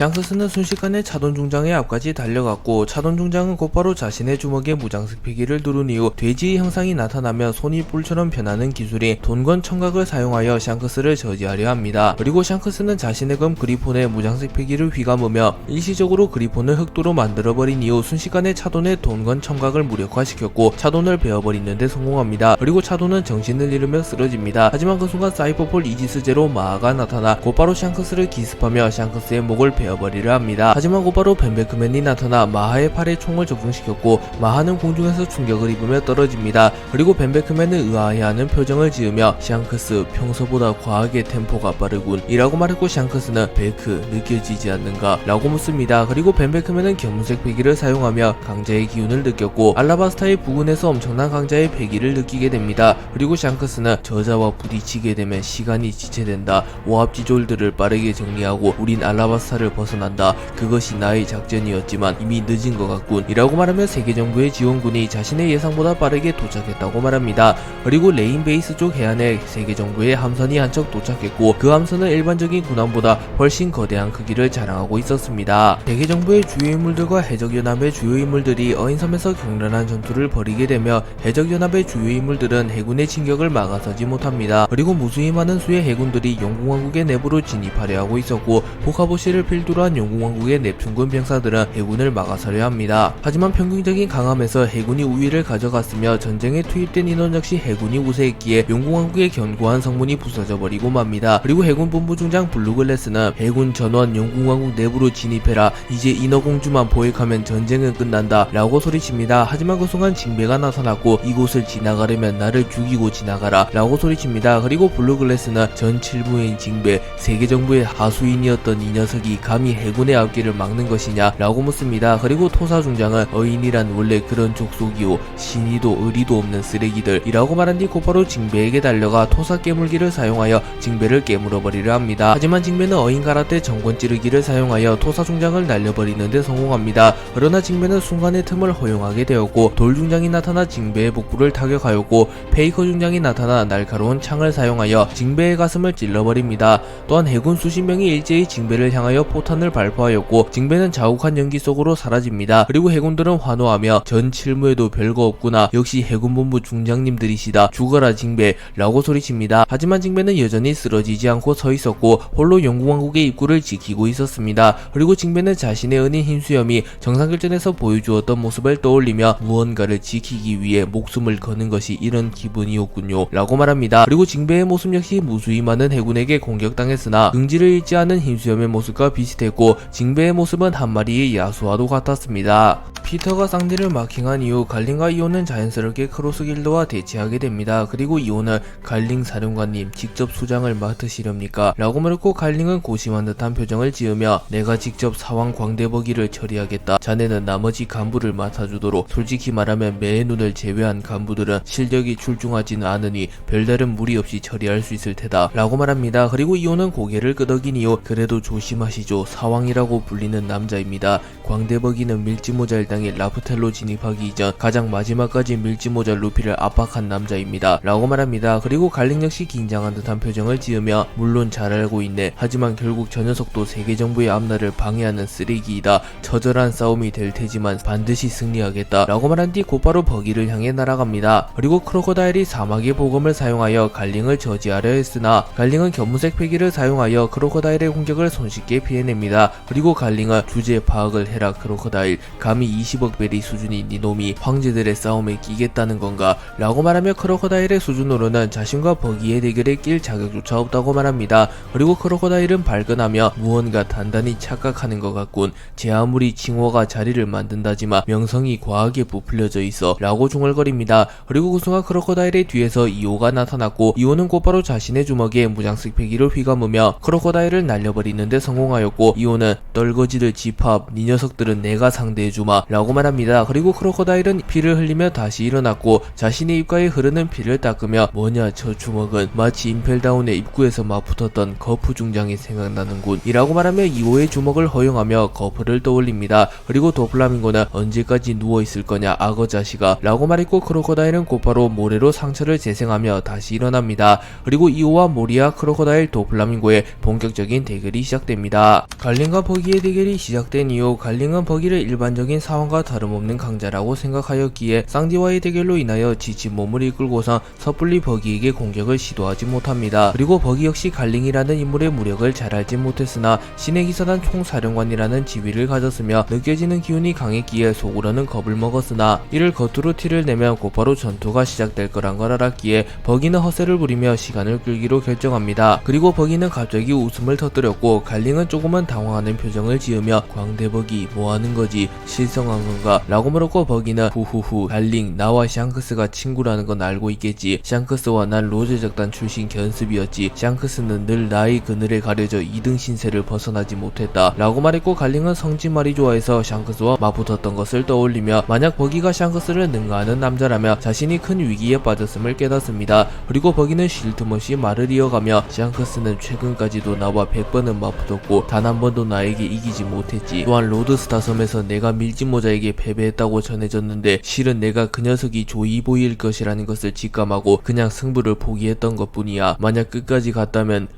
샹크스는 순식간에 차돈 중장의 앞까지 달려갔고 차돈 중장은 곧바로 자신의 주먹에 무장색 패기를 누른 이후 돼지의 형상이 나타나며 손이 뿔처럼 변하는 기술인 돈건 청각을 사용하여 샹크스를 저지하려 합니다. 그리고 샹크스는 자신의 검 그리폰에 무장색 패기를 휘감으며 일시적으로 그리폰을 흑도로 만들어버린 이후 순식간에 차돈의 돈건 청각을 무력화시켰고 차돈을 베어버리는데 성공합니다. 그리고 차돈은 정신을 잃으며 쓰러집니다. 하지만 그 순간 사이퍼폴 이지스제로 마하가 나타나 곧바로 샹크스를 기습하며 샹크스의 목을 베어버리려 합니다. 하지만 곧바로 벤베크맨이 나타나 마하의 팔에 총을 적중시켰고 마하는 공중에서 충격을 입으며 떨어집니다. 그리고 벤베크맨은 의아해하는 표정을 지으며 샹크스 평소보다 과하게 템포가 빠르군 이라고 말했고 샹크스는 베크 느껴지지 않는가 라고 묻습니다. 그리고 벤베크맨은 견문색 패기를 사용하며 강자의 기운을 느꼈고 알라바스타의 부근에서 엄청난 강자의 패기를 느끼게 됩니다. 그리고 샹크스는 저자와 부딪히게 되면 시간이 지체된다. 오합지졸들을 빠르게 정리하고 우린 알라바스타를 벗어난다. 그것이 나의 작전이었지만 이미 늦은 것 같군 이라고 말하며 세계정부의 지원군이 자신의 예상보다 빠르게 도착했다고 말합니다. 그리고 레인 베이스 쪽 해안에 세계정부의 함선이 한 척 도착했고 그 함선은 일반적인 군함보다 훨씬 거대한 크기를 자랑하고 있었습니다. 세계정부의 주요 인물들과 해적연합의 주요 인물들이 어인섬에서 격렬한 전투를 벌이게 되며 해적연합의 주요 인물들은 해군의 진격을 막아서지 못합니다. 그리고 무수히 많은 수의 해군들이 영국왕국의 내부로 진입하려 하고 있었고 보카보시를 필두로 한 영국왕국의 넵튠군 병사들은 해군을 막아서려 합니다. 하지만 평균적인 강함에서 해군이 우위를 가져갔으며 전쟁에 투입된 인원 역시 해군이 우세했기에 영국왕국의 견고한 성문이 부서져버리고 맙니다. 그리고 해군 본부중장 블루글래스는 해군 전원 영국왕국 내부로 진입해라. 이제 인어공주만 포획하면 전쟁은 끝난다 라고 소리칩니다. 하지만 그 순간 징배가 나타났고 이곳을 지나가려면 나를 죽이고 지나가라 라고 소리칩니다. 그리고 블루글래스는 전 칠부인 징배 세계정부의 하수인이었던 이 녀석이 감히 해군의 앞길을 막는 것이냐 라고 묻습니다. 그리고 토사중장은 어인이란 원래 그런 족속이오 신의도 의리도 없는 쓰레기들 이라고 말한 뒤 곧바로 징배에게 달려가 토사 깨물기를 사용하여 징배를 깨물어버리려 합니다. 하지만 징배는 어인 가라테 정권 찌르기를 사용하여 토사중장을 날려버리는데 성공합니다. 그러나 징배는 순간의 틈을 허용하게 되었고 돌중장이 나타나 징배의 복부를 타격하였고 페이커 중장이 나타나 날카로운 창을 사용하여 징배의 가슴을 찔러버립니다. 또한 해군 수십 명이 일제히 징배를 향하여 포탄을 발포하였고 징배는 자욱한 연기 속으로 사라집니다. 그리고 해군들은 환호하며 전 칠무에도 별거 없구나 역시 해군본부 중장님들이시다 죽어라 징배 라고 소리칩니다. 하지만 징배는 여전히 쓰러지지 않고 서 있었고 홀로 영국왕국의 입구를 지키고 있었습니다. 그리고 징배는 자신의 은인 흰수염이 정상결전에서 보여주었던 모습을 떠올리며 무언가를 지키기 위해 목숨을 거는 것이 이런 기분이었군요 라고 말합니다. 그리고 징배의 모습 역시 무수히 많은 해군에게 공격당했으나 긍지를 잃지 않은 흰수염의 모습과 비슷했고 징배의 모습은 한 마리의 야수와도 같았습니다. 피터가 쌍디를 마킹한 이후 갈링과 이오는 자연스럽게 크로스 길드와 대치하게 됩니다. 그리고 이오는 갈링 사령관님 직접 수장을 맡으시렵니까? 라고 물었고 갈링은 고심한 듯한 표정을 지으며 내가 직접 사왕 광대버기를 처리하겠다. 자네는 나머지 간부를 맡아주도록 솔직히 말하면 매의 눈을 제외한 간부들은 실력이 출중하지는 않으니 별다른 무리 없이 처리할 수 있을 테다 라고 말합니다. 그리고 이오는 고개를 끄덕인 이후 그래도 조심하시죠. 사왕이라고 불리는 남자입니다. 광대버기는 밀지모자를 당해 라프텔로 진입하기 이전 가장 마지막까지 밀지모자 루피를 압박한 남자입니다 라고 말합니다. 그리고 갈링 역시 긴장한 듯한 표정을 지으며 물론 잘 알고 있네. 하지만 결국 저 녀석도 세계정부의 앞날을 방해하는 쓰레기이다. 처절한 싸움이 될 테지만 반드시 승리하겠다 라고 말한 뒤 곧바로 버기를 향해 날아갑니다. 그리고 크로커다일이 사막의 보검을 사용하여 갈링을 저지하려 했으나 갈링은 견문색 패기를 사용하여 크로커다일의 공격을 손쉽게 피해냅니다. 그리고 갈링은 주제 파악을 해라 크로커다일 감히 20억 베리 수준인 니놈이 황제들의 싸움에 끼겠다는 건가 라고 말하며 크로커다일의 수준으로는 자신과 버기의 대결에 낄 자격조차 없다고 말합니다. 그리고 크로커다일은 발끈하며 무언가 단단히 착각하는 것 같군. 제 아무리 칭호가 자리를 만든다지만 명성이 과하게 부풀려져 있어 라고 중얼거립니다. 그리고 그 순간 크로커다일의 뒤에서 이오가 나타났고 이오는 곧바로 자신의 주먹에 무장색 패기를 휘감으며 크로커다일을 날려버리는데 성공하였고 이오는 떨거지들 집합 니 녀석들은 내가 상대해주마 라고 라고 말합니다. 그리고 크로코다일은 피를 흘리며 다시 일어났고 자신의 입가에 흐르는 피를 닦으며 뭐냐 저 주먹은 마치 임펠다운의 입구에서 맞붙었던 거프 중장이 생각나는군 이라고 말하며 2호의 주먹을 허용하며 거프를 떠올립니다. 그리고 도플라밍고는 언제까지 누워있을 거냐 악어 자식아 라고 말했고 크로코다일은 곧바로 모래로 상처를 재생하며 다시 일어납니다. 그리고 2호와 모리아 크로코다일 도플라밍고의 본격적인 대결이 시작됩니다. 갈링과 버기의 대결이 시작된 이후 갈링은 버기를 일반적인 사원과 다름없는 강자라고 생각하였기에 쌍디와의 대결로 인하여 지친 몸을 이끌고서 섣불리 버기에게 공격을 시도하지 못합니다. 그리고 버기 역시 갈링이라는 인물의 무력을 잘 알지 못했으나 신의 기사단 총사령관이라는 지위를 가졌으며 느껴지는 기운이 강했기에 속으로는 겁을 먹었으나 이를 겉으로 티를 내면 곧바로 전투가 시작될 거란 걸 알았기에 버기는 허세를 부리며 시간을 끌기로 결정합니다. 그리고 버기는 갑자기 웃음을 터뜨렸고 갈링은 조금은 당황하는 표정을 지으며 광대버기 뭐하는 거지 실성한 건가 라고 물었고 버기는 후후후 갈링 나와 샹크스가 친구라는 건 알고 있겠지. 샹크스와 난 로제 적단 출신 견습이었지. 샹크스는 늘 나의 그늘에 가려져 2등 신세를 벗어나지 못했다 라고 말했고 갈링은 성질말이 좋아해서 샹크스와 맞붙었던 것을 떠올리며 만약 버기가 샹크스를 능가하는 남자라며 자신이 큰 위기에 빠졌음을 깨닫습니다. 그리고 버기는 쉴 틈 없이 말을 이어가며 샹크스는 최근까지도 나와 100번은 맞붙었고 단 한 번도 나에게 이기지 못했지. 또한 로드스타 섬에서 내가 밀짚모자에게 패배했다고 전해졌는데 실은 내가 그 녀석이 조이보이일 것이라는 것을 직감하고 그냥 승부를 포기했던 것뿐이야. 만약 끝까지 갔다면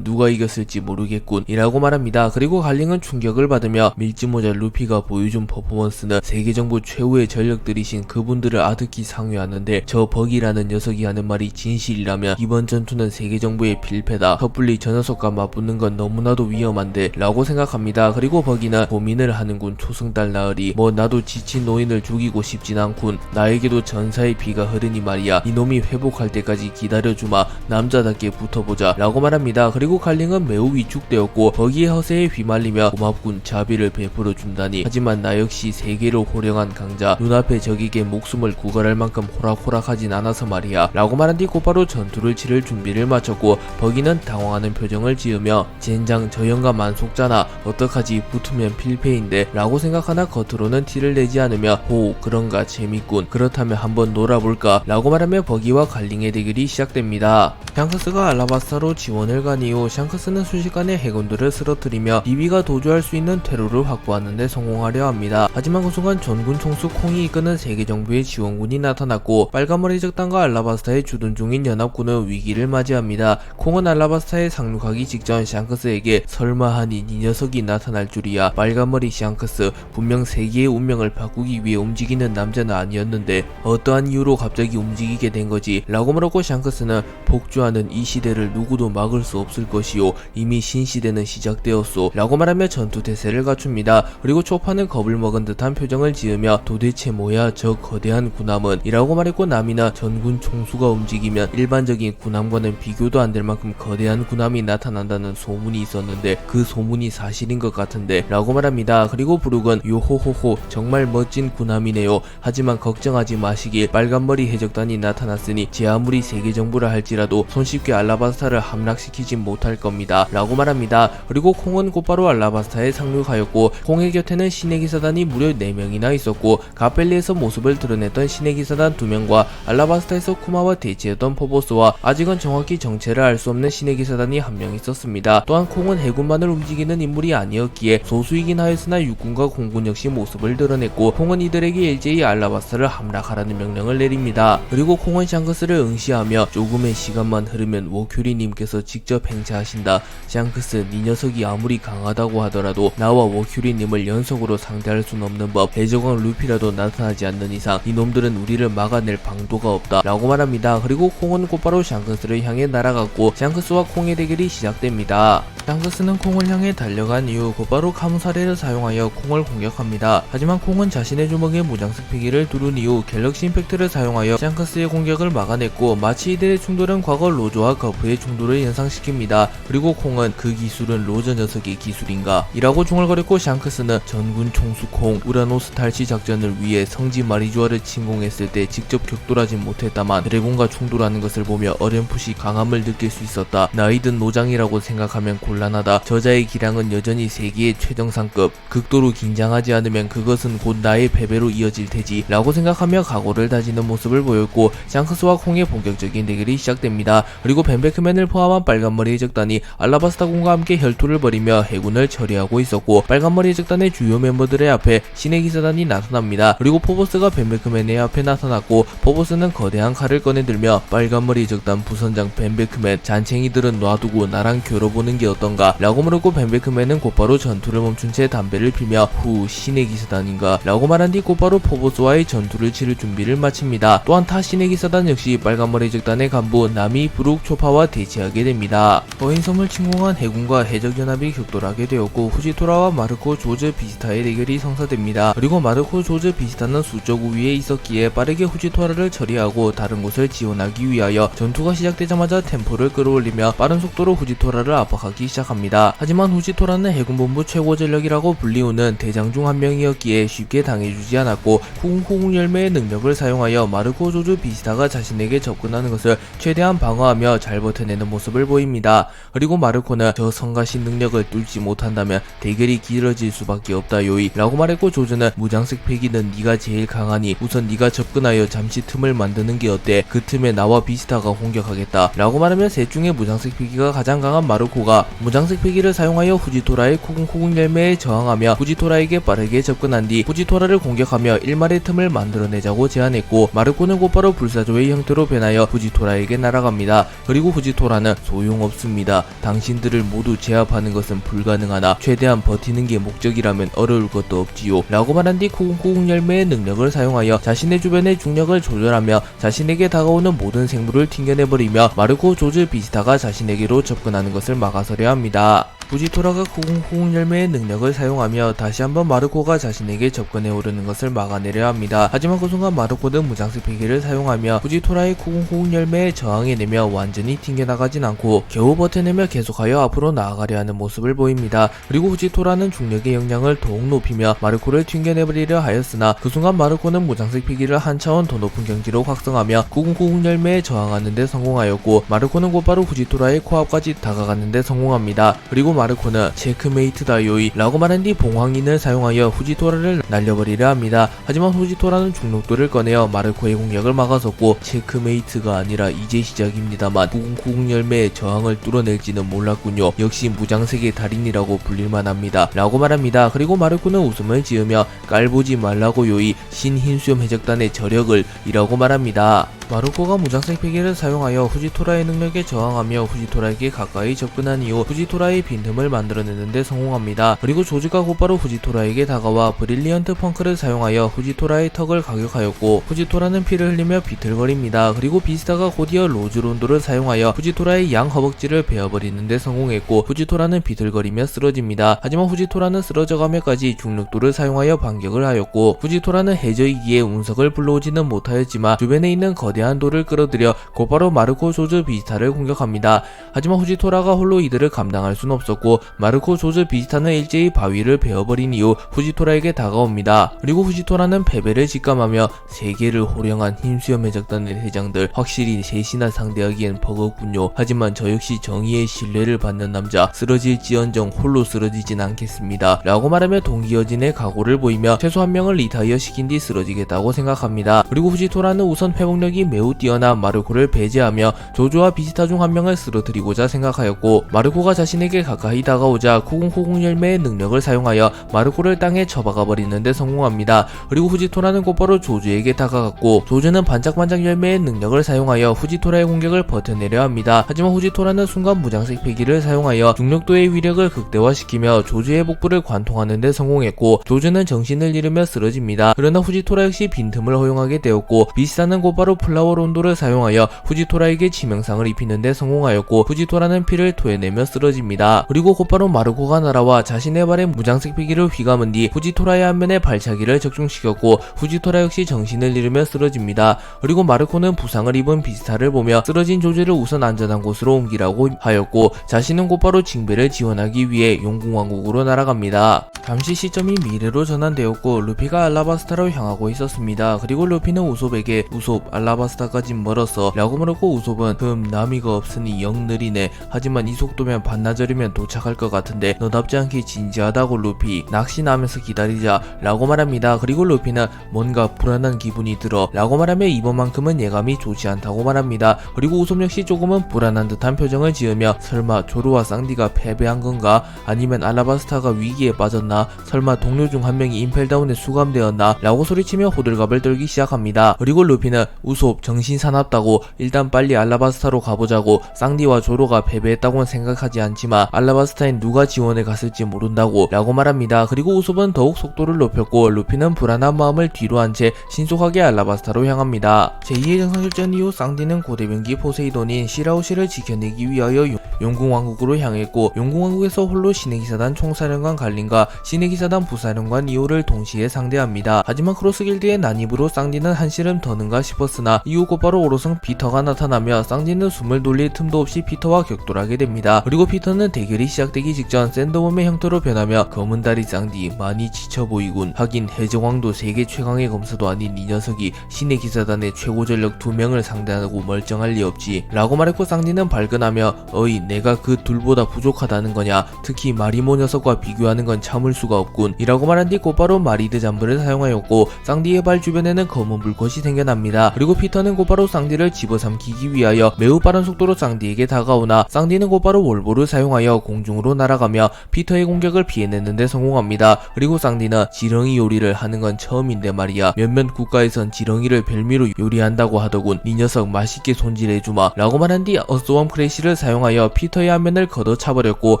누가 이겼을지 모르겠군 이라고 말합니다. 그리고 갈링은 충격을 받으며 밀짚모자 루피가 보여준 퍼포먼스는 세계정부 최후의 전력들이신 그분들을 아득히 상회하는데 저 버기라는 녀석이 하는 말이 진실이라면 이번 전투는 세계정부의 필패다. 섣불리 저 녀석과 맞붙는 건 너무나도 위험한데 라고 생각합니다. 그리고 버기는 고민을 하는군. 초승달 나으리 뭐 나도 지친 노인을 죽이고 싶진 않군. 나에게도 전사의 피가 흐르니 말이야. 이놈이 회복할 때까지 기다려주마. 남자답게 붙어보자 라고 말합니다. 그리고 갈링은 매우 위축되었고 버기의 허세에 휘말리며 고맙군 자비를 베풀어 준다니. 하지만 나 역시 세계로 호령한 강자 눈앞에 적에게 목숨을 구걸할 만큼 호락호락하진 않아서 말이야 라고 말한 뒤 곧바로 전투를 치를 준비를 마쳤고 버기는 당황하는 표정을 지으며 젠장 저 영감 안 속잖아. 어떡하지 붙으면 필패인데 라고 생각하나 겉으로는 티를 내지 않으며 호 그런가 재밌군. 그렇다면 한번 놀아볼까 라고 말하며 버기와 갈링의 대결이 시작됩니다. 샹크스가 알라바스타로 지원을 간 이후 샹크스는 순식간에 해군들을 쓰러뜨리며 비비가 도주할 수 있는 퇴로를 확보하는 데 성공하려 합니다. 하지만 그 순간 전군 총수 콩이 이끄는 세계정부의 지원군이 나타났고 빨간머리 적단과 알라바스타에 주둔 중인 연합군은 위기를 맞이합니다. 콩은 알라바스타에 상륙하기 직전 샹크스에게 설마하니 이 녀석이 나타날 줄이야. 빨간머리 샹크스 분명 세계의 운명을 바꾸기 위해 움직이는 남자는 아니었는데 어떠한 이유로 갑자기 움직이게 된 거지 라고 물었고 샹크스는 폭주하는 이 시대를 누구도 막을 수 없을 것이요 이미 신시대는 시작되었소 라고 말하며 전투 태세를 갖춥니다. 그리고 초파는 겁을 먹은 듯한 표정을 지으며 도대체 뭐야 저 거대한 군함은 이라고 말했고 남이나 전군 총수가 움직이면 일반적인 군함과는 비교도 안 될 만큼 거대한 군함이 나타난다는 소문이 있었는데 그 소문이 사실인 것 같은데 라고 말합니다. 그리고 브룩은 요호호호 정말 멋진 군함이네요. 하지만 걱정하지 마시길 빨간머리 해적단이 나타났으니 제 아무리 세계정부라 할지라도 손쉽게 알라바스타를 함락시키진 못할 겁니다 라고 말합니다. 그리고 콩은 곧바로 알라바스타에 상륙하였고 콩의 곁에는 신의 기사단이 무려 4명이나 있었고 가펠리에서 모습을 드러냈던 신의 기사단 2명과 알라바스타에서 쿠마와 대치했던 포보스와 아직은 정확히 정체를 알 수 없는 신의 기사단이 1명 있었습니다. 또한 콩은 해군만을 움직이는 인물이 아니었기에 소수이긴 하였으나 육군과 공군 역시 모습을 드러냈고 콩은 이들에게 일제히 알라바스타를 함락하라는 명령을 내립니다. 그리고 콩은 샹크스를 응시하며 조금의 시간만 흐르면 워큐리님께서 직접 행차하신다. 샹크스 네 녀석이 아무리 강하다고 하더라도 나와 워큐리님을 연속으로 상대할 순 없는 법. 해적왕 루피라도 나타나지 않는 이상 이놈들은 우리를 막아낼 방도가 없다 라고 말합니다. 그리고 콩은 곧바로 샹크스를 향해 날아갔고 샹크스와 콩의 대결이 시작됩니다. 샹크스는 콩을 향해 달려간 이후 곧바로 카무사레를 사용하여 콩을 공격합니다. 하지만 콩은 자신의 주먹에 무장색 피기를 두른 이후 갤럭시 임팩트를 사용하여 샹크스의 공격을 막아냈고 마치 이들의 충돌은 과거 로저와 거프의 충돌을 연상시킵니다. 그리고 콩은 그 기술은 로저 녀석의 기술인가 이라고 중얼거렸고 샹크스는 전군 총수 콩 우라노스 탈취 작전을 위해 성지 마리주아를 침공했을 때 직접 격돌하진 못했다만 드래곤과 충돌하는 것을 보며 어렴풋이 강함을 느낄 수 있었다. 나이든 노장이라고 생각하면 곤란하다. 저자의 기량은 여전히 세계의 최정상급. 극도로 긴장하지 않으면 그걸 그것은 곧 나의 패배로 이어질 테지 라고 생각하며 각오를 다지는 모습을 보였고, 샹크스와 콩의 본격적인 대결이 시작됩니다. 그리고 벤베크맨을 포함한 빨간머리 해적단이 알라바스타군과 함께 혈투를 벌이며 해군을 처리하고 있었고, 빨간머리 해적단의 주요 멤버들의 앞에 신의 기사단이 나타납니다. 그리고 포보스가 벤베크맨의 앞에 나타났고, 포보스는 거대한 칼을 꺼내들며 빨간머리 해적단 부선장 벤베크맨, 잔챙이들은 놔두고 나랑 겨뤄보는 게 어떤가 라고 물었고, 벤베크맨은 곧바로 전투를 멈춘 채 담배를 피며 후 신의 기사단인가 라고 말한 뒤 곧바로 포보스와의 전투를 치를 준비를 마칩니다. 또한 타 신의 기사단 역시 빨간머리 해적단의 간부 나미 브룩 초파와 대치하게 됩니다. 거인섬을 침공한 해군과 해적연합이 격돌하게 되었고, 후지토라와 마르코 조즈 비스타의 대결이 성사됩니다. 그리고 마르코 조즈 비스타는 수적 우위에 있었기에 빠르게 후지토라를 처리하고 다른 곳을 지원하기 위하여 전투가 시작되자마자 템포를 끌어올리며 빠른 속도로 후지토라를 압박하기 시작합니다. 하지만 후지토라는 해군본부 최고 전력이라고 불리우는 대장 중 한 명이었기에 쉽게 당해주지 않았고, 후궁 열매의 능력을 사용하여 마르코 조즈 비스타가 자신에게 접근하는 것을 최대한 방어하며 잘 버텨내는 모습을 보입니다. 그리고 마르코는 저 성가신 능력을 뚫지 못한다면 대결이 길어질 수밖에 없다 요이 라고 말했고, 조즈는 무장색 패기는 네가 제일 강하니 우선 네가 접근하여 잠시 틈을 만드는 게 어때? 그 틈에 나와 비스타가 공격하겠다 라고 말하며 셋 중에 무장색 패기가 가장 강한 마르코가 무장색 패기를 사용하여 후지토라의 코궁 열매에 저항하며 후지토라에게 빠르게 접근한 뒤 후지토라를 공격하며 일말의 틈을 만들어내자고 제안했고, 마르코는 곧바로 불사조의 형태로 변하여 후지토라에게 날아갑니다. 그리고 후지토라는 소용없습니다. 당신들을 모두 제압하는 것은 불가능하나 최대한 버티는 게 목적이라면 어려울 것도 없지요 라고 말한 뒤 코궁 열매의 능력을 사용하여 자신의 주변의 중력을 조절하며 자신에게 다가오는 모든 생물을 튕겨내버리며 마르코 조즈 비스타가 자신에게로 접근하는 것을 막아서려 합니다. 후지토라가 코궁 열매의 능력을 사용하며 다시 한번 마르코가 자신에게 접근해 오르는 것을 막아내려 합니다. 하지만 그 순간 마르코는 무장색 패기를 사용하며 후지토라의 코궁 열매에 저항해내며 완전히 튕겨나가진 않고 겨우 버텨내며 계속하여 앞으로 나아가려 하는 모습을 보입니다. 그리고 후지토라는 중력의 영향을 더욱 높이며 마르코를 튕겨내버리려 하였으나 그 순간 마르코는 무장색 패기를 한 차원 더 높은 경지로 확성하며 코궁 열매에 저항하는 데 성공하였고, 마르코는 곧바로 후지토라의 코앞까지 다가가는 데 성공합니다. 그리고 마르코는 체크메이트다 요이 라고 말한 뒤 봉황인을 사용하여 후지토라를 날려버리려 합니다. 하지만 후지토라는 중력도를 꺼내어 마르코의 공격을 막아섰고, 체크메이트가 아니라 이제 시작입니다만 코궁 열매의 저항을 뚫어낼지는 몰랐군요. 역시 무장색의 달인이라고 불릴만합니다 라고 말합니다. 그리고 마르코는 웃음을 지으며 깔보지 말라고 요이 신흰수염 해적단의 저력을 이라고 말합니다. 마르코가 무장색 패기를 사용하여 후지토라의 능력에 저항하며 후지토라에게 가까이 접근한 이후 후지토라의 빈틈을 만들어내는데 성공합니다. 그리고 조즈가 곧바로 후지토라에게 다가와 브릴리언트 펑크를 사용하여 후지토라의 턱을 가격하였고, 후지토라는 피를 흘리며 비틀거립니다. 그리고 비스타가 곧이어 로즈론도를 사용하여 후지토라의 양 허벅지를 베어버리는데 성공했고, 후지토라는 비틀거리며 쓰러집니다. 하지만 후지토라는 쓰러져가며까지 중력도를 사용하여 반격을 하였고, 후지토라는 해저이기에 운석을 불러오지는 못하였지만 주변에 있는 거대한 돌을 끌어들여 곧바로 마르코 조즈 비스타를 공격합니다. 하지만 후지토라가 홀로 이들을 감당할 수는 없었고, 마르코 조즈 비스타는 일제히 바위를 베어버린 이후 후지토라에게 다가옵니다. 그리고 후지토라는 패배를 직감하며 세계를 호령한 흰수염 해적단의 대장들 확실히 셋이나 상대하기엔 버겁군요. 하지만 저 역시 정의의 신뢰를 받는 남자, 쓰러질지언정 홀로 쓰러지진 않겠습니다 라고 말하며 동기어진의 각오를 보이며 최소 한 명을 리타이어 시킨 뒤 쓰러지겠다고 생각합니다. 그리고 후지토라는 우선 회복력이 매우 뛰어난 마르코를 배제하며 조조와 비스타 중 한 명을 쓰러뜨리고자 생각하였고, 마르코가 자신에게 가까이 다가오자 코궁 열매의 능력을 사용하여 마르코를 땅에 쳐박아 버리는데 성공합니다. 그리고 후지토라는 곧바로 조즈에게 다가갔고, 조즈는 반짝반짝 열매의 능력을 사용하여 후지토라의 공격을 버텨내려 합니다. 하지만 후지토라는 순간 무장색 패기를 사용하여 중력도의 위력을 극대화시키며 조즈의 복부를 관통하는 데 성공했고, 조즈는 정신을 잃으며 쓰러집니다. 그러나 후지토라 역시 빈틈을 허용하게 되었고, 비스타는 곧바로 플라워 론도를 사용하여 후지토라에게 치명상을 입히는데 성공하였고, 후지토라는 피를 토해내며 쓰러집니다. 그리고 곧바로 마르코가 날아와 자신의 발에 무장색 패기를 휘감은 뒤 후지토라의 안면에 발차기를 적중시켰고, 후지토라 역시 정신을 잃으며 쓰러집니다. 그리고 마르코는 부상을 입은 비스타를 보며 쓰러진 조즈를 우선 안전한 곳으로 옮기라고 하였고, 자신은 곧바로 징배를 지원하기 위해 용궁왕국으로 날아갑니다. 잠시 시점이 미래로 전환되었고, 루피가 알라바스타로 향하고 있었습니다. 그리고 루피는 우솝에게 우솝, 알라바스타 알라바스타까진 멀었어 라고 말하고 우솝은 남이가 없으니 영 느리네. 하지만 이 속도면 반나절이면 도착할 것 같은데 너답지 않게 진지하다고 루피. 낚시나면서 기다리자 라고 말합니다. 그리고 루피는 뭔가 불안한 기분이 들어 라고 말하며 이번만큼은 예감이 좋지 않다고 말합니다. 그리고 우솝 역시 조금은 불안한 듯한 표정을 지으며 설마 조로와 쌍디가 패배한 건가? 아니면 알라바스타가 위기에 빠졌나? 설마 동료 중 한 명이 임펠다운에 수감되었나? 라고 소리치며 호들갑을 떨기 시작합니다. 그리고 루피는 우솝 정신 사납다고 일단 빨리 알라바스타로 가보자고. 쌍디와 조로가 패배했다고는 생각하지 않지만 알라바스타엔 누가 지원에 갔을지 모른다고 라고 말합니다. 그리고 우솝은 더욱 속도를 높였고 루피는 불안한 마음을 뒤로 한 채 신속하게 알라바스타로 향합니다. 제2의 정상실전 이후 쌍디는 고대병기 포세이돈인 시라우시를 지켜내기 위하여 용궁왕국으로 향했고 용궁왕국에서 홀로 신의기사단 총사령관 갈린과 신의기사단 부사령관 이호를 동시에 상대합니다. 하지만 크로스길드의 난입으로 쌍디는 한시름 더는가 싶었으나 이후 곧바로 오로성 피터가 나타나며 쌍디는 숨을 돌릴 틈도 없이 피터와 격돌하게 됩니다. 그리고 피터는 대결이 시작되기 직전 샌더웜의 형태로 변하며 검은다리 쌍디 많이 지쳐 보이군. 하긴 해적왕도 세계 최강의 검사도 아닌 이 녀석이 신의기사단의 최고 전력 2명을 상대하고 멀쩡할 리 없지 라고 말했고 쌍디는 발끈하며 어이 내가 그 둘보다 부족하다는 거냐. 특히 마리모 녀석과 비교하는 건 참을 수가 없군 이라고 말한 뒤 곧바로 마리드 잠브를 사용하였고 쌍디의 발 주변에는 검은 불꽃이 생겨납니다. 그리고 피터는 곧바로 쌍디를 집어삼키기 위하여 매우 빠른 속도로 쌍디에게 다가오나 쌍디는 곧바로 월보를 사용하여 공중으로 날아가며 피터의 공격을 피해내는데 성공합니다. 그리고 쌍디는 지렁이 요리를 하는 건 처음인데 말이야. 몇몇 국가에선 지렁이를 별미로 요리한다고 하더군. 이 녀석 맛있게 손질해주마 라고 말한 뒤 어스웜 크래시를 사용하여 피터의 안면을 걷어차버렸고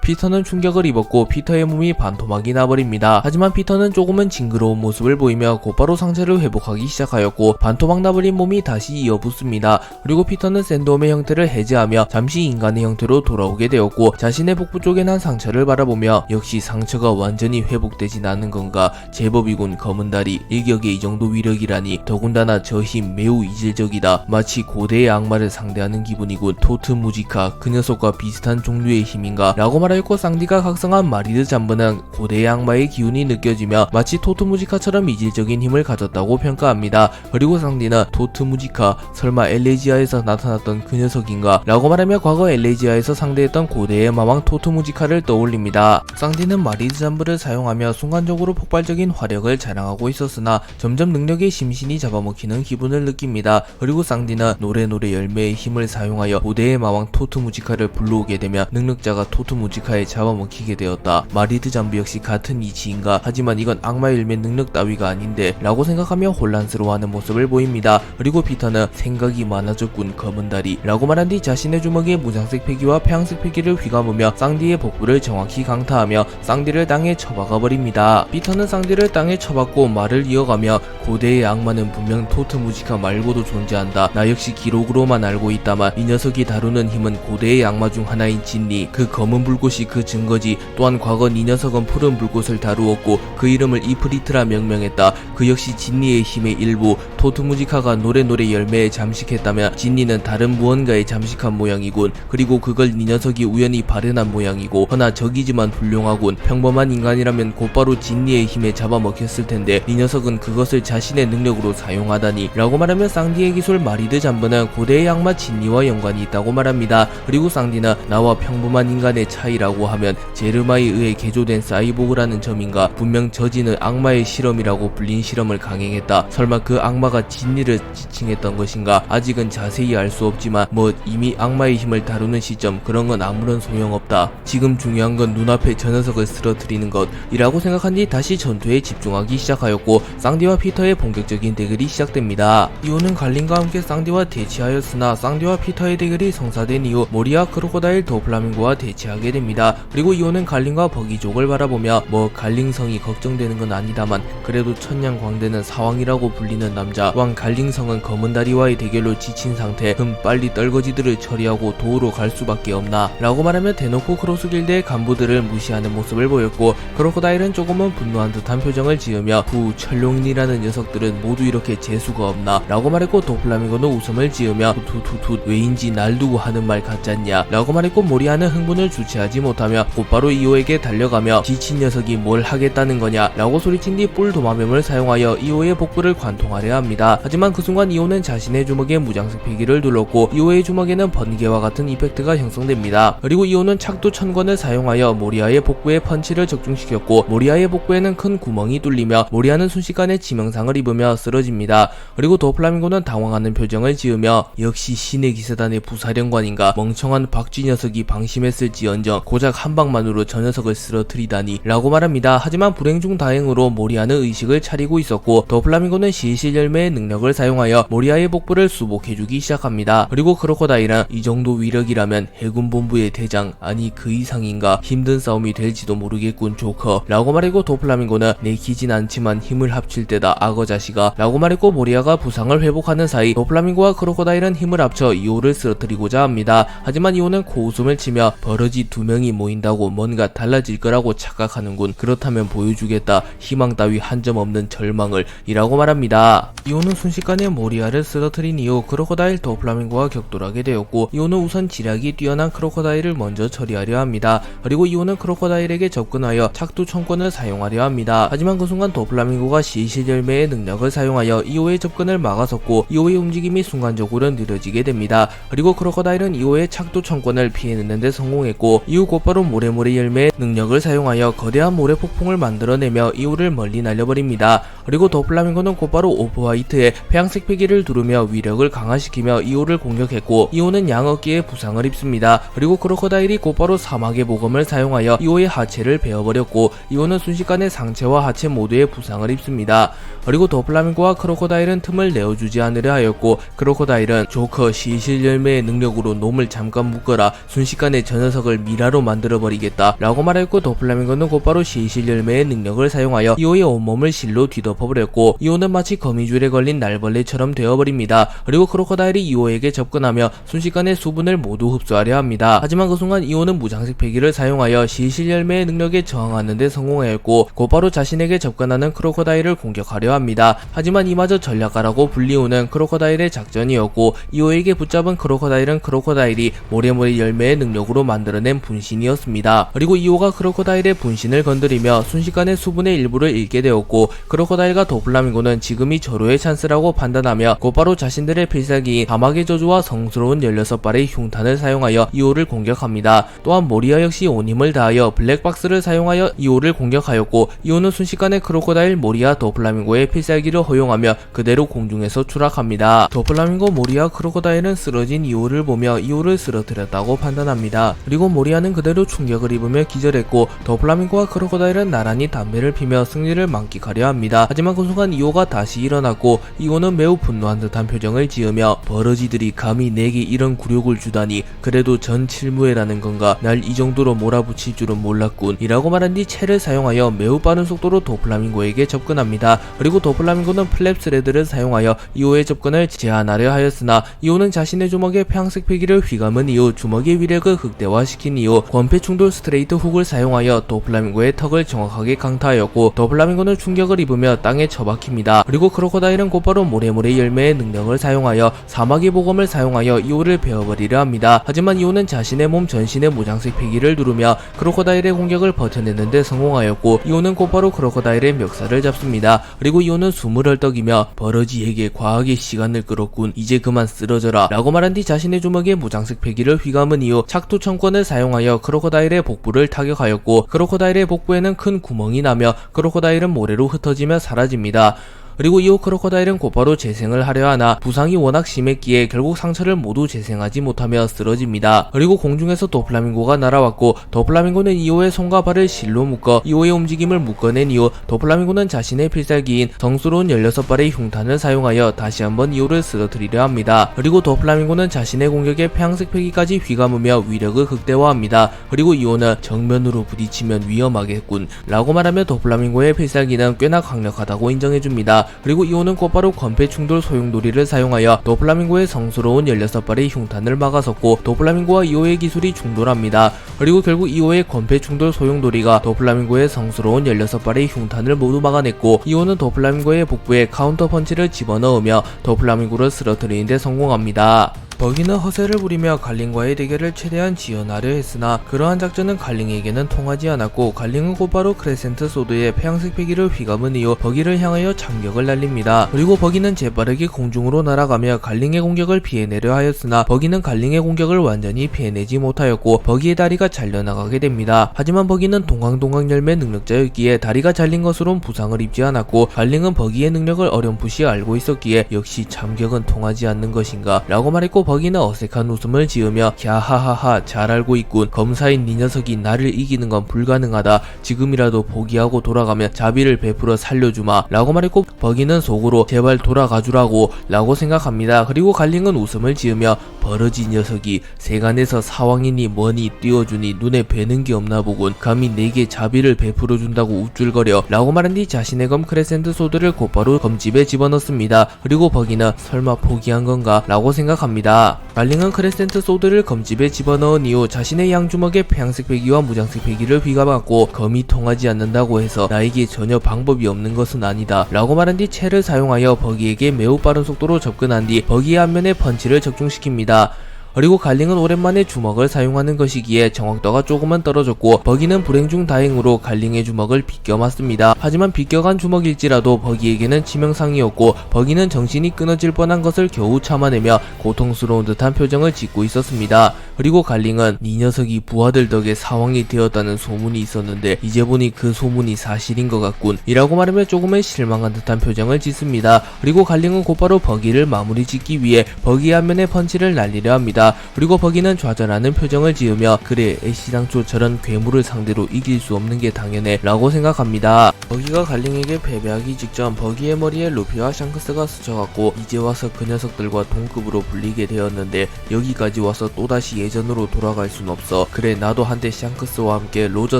피터는 충격을 입었고 피터의 몸이 반토막이 나버립니다. 하지만 피터는 조금은 징그러운 모습을 보이며 곧바로 상체를 회복하기 시작하였고 반토막 나버린 몸이 다시 이어붙습니다. 그리고 피터는 샌드홈의 형태를 해제하며 잠시 인간의 형태로 돌아오게 되었고 자신의 복부 쪽에 난 상처를 바라보며 역시 상처가 완전히 회복되진 않은 건가. 제법이군 검은다리. 일격에 이 정도 위력이라니. 더군다나 저 힘 매우 이질적이다. 마치 고대의 악마를 상대하는 기분이군. 토트 무지카 그 녀석과 비슷한 종류의 힘인가 라고 말하였고 쌍디가 각성한 마리드 잠브는 고대의 악마의 기운이 느껴지며 마치 토트 무지카처럼 이질적인 힘을 가졌다고 평가합니다. 그리고 쌍디는 토트 무지카 설마 엘레지아에서 나타났던 그 녀석인가 라고 말하며 과거 엘레지아에서 상대했던 고대의 마왕 토트 무지카를 떠올립니다. 쌍디는 마리드 잠브를 사용하며 순간적으로 폭발적인 화력을 자랑하고 있었으나 점점 능력의 심신이 잡아먹히는 기분을 느낍니다. 그리고 쌍디는 노래노래 열매의 힘을 사용하여 고대의 마왕 토트 무지카를 불러오게 되며 능력자가 토트 무지카에 잡아먹히게 되었다. 마리드 잠브 역시 같은 이치인가. 하지만 이건 악마 열매 능력 따위가 아닌데 라고 생각하며 혼란스러워하는 모습을 보입니다. 그리고 피터는 생각이 많아졌군 검은다리 라고 말한 뒤 자신의 주먹에 무장색 패기와 폐양색 패기를 휘감으며 쌍디의 복부를 정확히 강타하며 쌍디를 땅에 쳐박아 버립니다. 피터는 쌍디를 땅에 쳐박고 말을 이어가며 고대의 악마는 분명 토트 무지카 말고도 존재한다. 나 역시 기록으로만 알고 있다만 이 녀석이 다루는 힘은 고대의 악마 중 하나인 진리. 그 검은 불꽃이 그 증거지. 또한 과거 이 녀석은 푸른 불꽃을 다루었고 그 이름을 이프리트라 명명했다. 그 역시 진리의 힘의 일부. 토트 무지카가 노래노래 열매에 잠식했다면 진리는 다른 무언가에 잠식한 모양이군. 그리고 그걸 이 녀석이 우연히 발현한 모양이고 허나 적이지만 훌륭하군. 평범한 인간이라면 곧바로 진리의 힘에 잡아먹혔을 텐데 이 녀석은 그것을 자신의 능력으로 사용하다니 라고 말하며 쌍디의 기술 마리드 잠브는 고대의 악마 진리와 연관이 있다고 말합니다. 그리고 쌍디는 나와 평범한 인간의 차이라고 하면 제르마에 의해 개조된 사이보그라는 점인가. 분명 저지는 악마의 실험이라고 불린 실험을 강행했다. 설마 그 악마가 진리를 지칭했던 것인가. 아직은 자세히 알 수 없지만 뭐 이미 악마의 힘을 다루는 시점 그런 건 아무런 소용없다. 지금 중요한 건 눈앞에 저 녀석을 쓰러뜨리는 것이라고 생각한 뒤 다시 전투에 집중하기 시작하였고 쌍디와 피터의 본격적인 대결이 시작됩니다. 이오는 갈린과 함께 쌍디와 대치하였으나 쌍디와 피터의 대결이 성사된 이후 모리아 크로코다일 도플라밍고와 대치하게 됩니다. 그리고 이오는 갈린과 버기족을 바라보며 뭐 갈링성이 걱정되는 건 아니다만 그래도 천냥광대는 사왕이라고 불리는 남자. 또한 갈링성은 검은다리와의 대결로 지친 상태. 빨리 떨거지들을 처리하고 도우러 갈 수밖에 없나 라고 말하며 대놓고 크로스길드의 간부들을 무시하는 모습을 보였고 크로코다일은 조금은 분노한 듯한 표정을 지으며 철룡인이라는 녀석들은 모두 이렇게 재수가 없나 라고 말했고 도플라밍고는 웃음을 지으며 툭툭툭 왜인지 날 두고 하는 말 같잖냐 라고 말했고 모리아는 흥분을 주체하지 못하며 곧바로 이오에게 달려가며 지친 녀석이 뭘 하겠다는 거냐 라고 소리친 뒤 뿔 도마뱀을 사용하여 이오의 복부를 관통하려 합니다. 하지만 그 순간 이오는 자신의 주먹에 무장색 패기를 눌렀고 이오의 주먹에는 번개와 같은 이펙트가 형성됩니다. 그리고 이오는 착두 천권을 사용하여 모리아의 복부에 펀치를 적중시켰고 모리아의 복부에는 큰 구멍이 뚫리며 모리아는 순식간에 치명상을 입으며 쓰러집니다. 그리고 도플라밍고는 당황하는 표정을 지으며 역시 신의 기사단의 부사령관인가, 멍청한 박쥐 녀석이 방심했을지언정 고작 한 방만으로 저 녀석을 쓰러뜨리다니 라고 말합니다. 하지만 불행 중 다행으로 모리아는 의식을 차리고 있었고 도플라밍고는 시실 열매의 능력을 사용하여 모리아의 복부를 수복해주기 시작합니다. 그리고 크로코다일은 이 정도 위력이라면 해군 본부의 대장, 아니 그 이상인가, 힘든 싸움이 될지도 모르겠군 조커 라고 말했고 도플라밍고는 내키진 않지만 힘을 합칠 때다 악어 자식아 라고 말했고 모리아가 부상을 회복하는 사이 도플라밍고와 크로코다일은 힘을 합쳐 이오를 쓰러뜨리고자 합니다. 하지만 이오는 코웃음을 치며 버러지 두 명이 모인다고 뭔가 달라질 거라고 착각하는군. 그렇다면 보여주겠다. 희망 따위 한 점 없는 절망을 이라고 말합니다. 이오는 순식간에 모리아를 쓰러뜨린 이후 크로코다일 도플라밍고와 격돌하게 되었고 이오는 우선 지략이 뛰어난 크로코다일을 먼저 처리하려 합니다. 그리고 이오는 크로코다일에게 접근하여 착두 총권을 사용하려 합니다. 하지만 그 순간 도플라밍고가 시실 열매의 능력을 사용하여 이오의 접근을 막아섰고 이오의 움직임이 순간적으로 느려지게 됩니다. 그리고 크로코다일은 이오의 착두 총권을 피해내는 데 성공했고 이후 곧바로 모래모래 열매의 능력을 사용하여 거대한 모래 폭풍을 만들어내며 이오를 멀리 날려버립니다. 그리고 도플라밍고는 곧바로 오프화이트의 폐양색 패기를 두르며 위력을 강화시키며 이오를 공격했고 이오는 양어깨에 부상을 입습니다. 그리고 크로코다일이 곧바로 사막의 보검을 사용하여 이오의 하체를 베어버렸고 이오는 순식간에 상체와 하체 모두에 부상을 입습니다. 그리고 도플라밍고와 크로코다일은 틈을 내어주지 않으려 하였고 크로코다일은 조커 시실 열매의 능력으로 놈을 잠깐 묶어라, 순식간에 저 녀석을 미라로 만들어버리겠다 라고 말했고 도플라밍고는 곧바로 시실 열매의 능력을 사용하여 이오의 온몸을 실로 뒤덮어버렸고 이오는 마치 거미줄에 걸린 날벌레처럼 되어버립니다. 그리고 크로코다일이 이오에게 접근하며 순식간에 수분을 모두 흡수하려 합니다. 하지만 그 순간 이오는 무장색 패기를 사용하여 시실 열매의 능력에 저항하는 데 성공하였고 곧바로 자신에게 접근하는 크로코다일을 공격하려 합니다. 하지만 이마저 전략가라고 불리우는 크로코다일의 작전이었고 이오에게 붙잡은 크로코다일은 크로코다일이 모래모래 열매의 능력으로 만들어낸 분신이었습니다. 그리고 이오가 크로코다일의 분신을 건드리며 순식간에 수분의 일부를 잃게 되었고 크로코다일과 도플라밍고는 지금이 절호의 찬스라고 판단하며 곧바로 자신들의 필살기인 사막의 저주와 성스러운 16발의 흉탄을 사용하여 이오를 공격합니다. 또한 모리아 역시 온 힘을 다하여 블랙박스를 사용하여 이오를 공격하였고 이오는 순식간에 크로코다일, 모리아, 도플라밍고의 필살기를 허용하며 그대로 공중에서 추락합니다. 도플라밍고, 모리아, 크로코다일은 쓰러진 이오를 보며 이오를 쓰러뜨렸다고 판단합니다. 그리고 모리아는 그대로 충격을 입으며 기절했고 도플라밍고와 크로코다일은 나란히 담배를 피며 승리를 만끽하려 합니다. 하지만 그 순간 이오가 다시 일어났고 이오는 매우 분노한 듯한 표정을 지으며 버러지들이 감히 내게 이런 굴욕을 주다니, 그래도 전 칠무회라는 건가, 날 이 정도로 몰아붙일 줄은 몰랐군 이라고 말한 뒤 채를 사용하여 매우 빠른 속도로 도플라밍고에게 접근합니다. 그리고 도플라밍고는 플랩 스레드를 사용하여 이오의 접근을 제한하려 하였으나 이오는 자신의 주먹에 폐양색 패기를 휘감은 이후 주먹의 위력을 극대화시킨 이후 권폐 충돌 스트레이트 훅을 사용하여 도플라밍고의 턱을 정확하게 강타하였고 도플라밍고는 충격을 입으며 땅에 처박힙니다. 그리고 크로코다일은 곧바로 모래모래 열매의 능력을 사용하여 사막의 보검을 사용하여 이오를 베어버리려 합니다. 하지만 이오는 자신의 몸 전신에 무장색 패기를 누르며 크로코다일의 공격을 버텨내는데 성공하였고 이오는 곧바로 크로코다일의 멱살을 잡습니다. 그리고 이오는 숨을 헐떡이며 버러지에게 과하게 시간을 끌었군, 이제 그만 쓰러져라 라고 말한 뒤 자신의 주먹에 무장색 패기를 휘감은 이후 착두 청권을 사용하여 크로코다일의 복부를 타격하였고 크로코다일의 복부에는 큰 구멍이 나며 크로코다일은 모래로 흩어지며 사라집니다. 그리고 이후 크로코다일은 곧바로 재생을 하려 하나 부상이 워낙 심했기에 결국 상처를 모두 재생하지 못하며 쓰러집니다. 그리고 공중에서 도플라밍고가 날아왔고 도플라밍고는 이오의 손과 발을 실로 묶어 이오의 움직임을 묶어낸 이후 도플라밍고는 자신의 필살기인 성스러운 16발의 흉탄을 사용하여 다시 한번 이오를 쓰러뜨리려 합니다. 그리고 도플라밍고는 자신의 공격에 폐양색 패기까지 휘감으며 위력을 극대화합니다. 그리고 이오는 정면으로 부딪히면 위험하겠군 라고 말하며 도플라밍고의 필살기는 꽤나 강력하다고 인정해줍니다. 그리고 이오는 곧바로 권폐 충돌 소용돌이를 사용하여 도플라밍고의 성스러운 16발의 흉탄을 막아섰고 도플라밍고와 이오의 기술이 충돌합니다. 그리고 결국 이오의 권폐 충돌 소용돌이가 도플라밍고의 성스러운 16발의 흉탄을 모두 막아냈고 이오는 도플라밍고의 복부에 카운터 펀치를 집어넣으며 도플라밍고를 쓰러뜨리는 데 성공합니다. 버기는 허세를 부리며 갈링과의 대결을 최대한 지연하려 했으나 그러한 작전은 갈링에게는 통하지 않았고 갈링은 곧바로 크레센트 소드의 폐양색 패기를 휘감은 이후 버기를 향하여 참격을 날립니다. 그리고 버기는 재빠르게 공중으로 날아가며 갈링의 공격을 피해내려 하였으나 버기는 갈링의 공격을 완전히 피해내지 못하였고 버기의 다리가 잘려나가게 됩니다. 하지만 버기는 동강동강 열매 능력자였기에 다리가 잘린 것으론 부상을 입지 않았고 갈링은 버기의 능력을 어렴풋이 알고 있었기에 역시 참격은 통하지 않는 것인가 라고 말했고 버기는 어색한 웃음을 지으며 갸하하하 잘 알고 있군. 검사인 네 녀석이 나를 이기는 건 불가능하다. 지금이라도 포기하고 돌아가면 자비를 베풀어 살려주마 라고 말했고 버기는 속으로 제발 돌아가주라고 라고 생각합니다. 그리고 갈링은 웃음을 지으며 버러지 녀석이 세간에서 사왕이니 뭐니 띄워주니 눈에 뵈는 게 없나 보군. 감히 내게 자비를 베풀어준다고 우쭐거려 라고 말한 뒤 자신의 검 크레센트 소드를 곧바로 검집에 집어넣습니다. 그리고 버기는 설마 포기한 건가 라고 생각합니다. 갈링은 크레센트 소드를 검집에 집어넣은 이후 자신의 양주먹에 폐양색 패기와 무장색 패기를 휘감았고 검이 통하지 않는다고 해서 나에게 전혀 방법이 없는 것은 아니다 라고 말한 뒤 채를 사용하여 버기에게 매우 빠른 속도로 접근한 뒤 버기의 앞면에 펀치를 적중시킵니다. 그리고 갈링은 오랜만에 주먹을 사용하는 것이기에 정확도가 조금은 떨어졌고 버기는 불행 중 다행으로 갈링의 주먹을 비껴 맞습니다. 하지만 비껴간 주먹일지라도 버기에게는 치명상이었고 버기는 정신이 끊어질 뻔한 것을 겨우 참아내며 고통스러운 듯한 표정을 짓고 있었습니다. 그리고 갈링은 네 녀석이 부하들 덕에 사왕이 되었다는 소문이 있었는데 이제 보니 그 소문이 사실인 것 같군 이라고 말하며 조금은 실망한 듯한 표정을 짓습니다. 그리고 갈링은 곧바로 버기를 마무리 짓기 위해 버기의 앞면에 펀치를 날리려 합니다. 그리고 버기는 좌절하는 표정을 지으며 그래 애시당초 저런 괴물을 상대로 이길 수 없는 게 당연해 라고 생각합니다. 버기가 갈링에게 패배하기 직전 버기의 머리에 루피와 샹크스가 스쳐갔고 이제 와서 그 녀석들과 동급으로 불리게 되었는데 여기까지 와서 또다시 예전으로 돌아갈 순 없어. 그래 나도 한때 샹크스와 함께 로저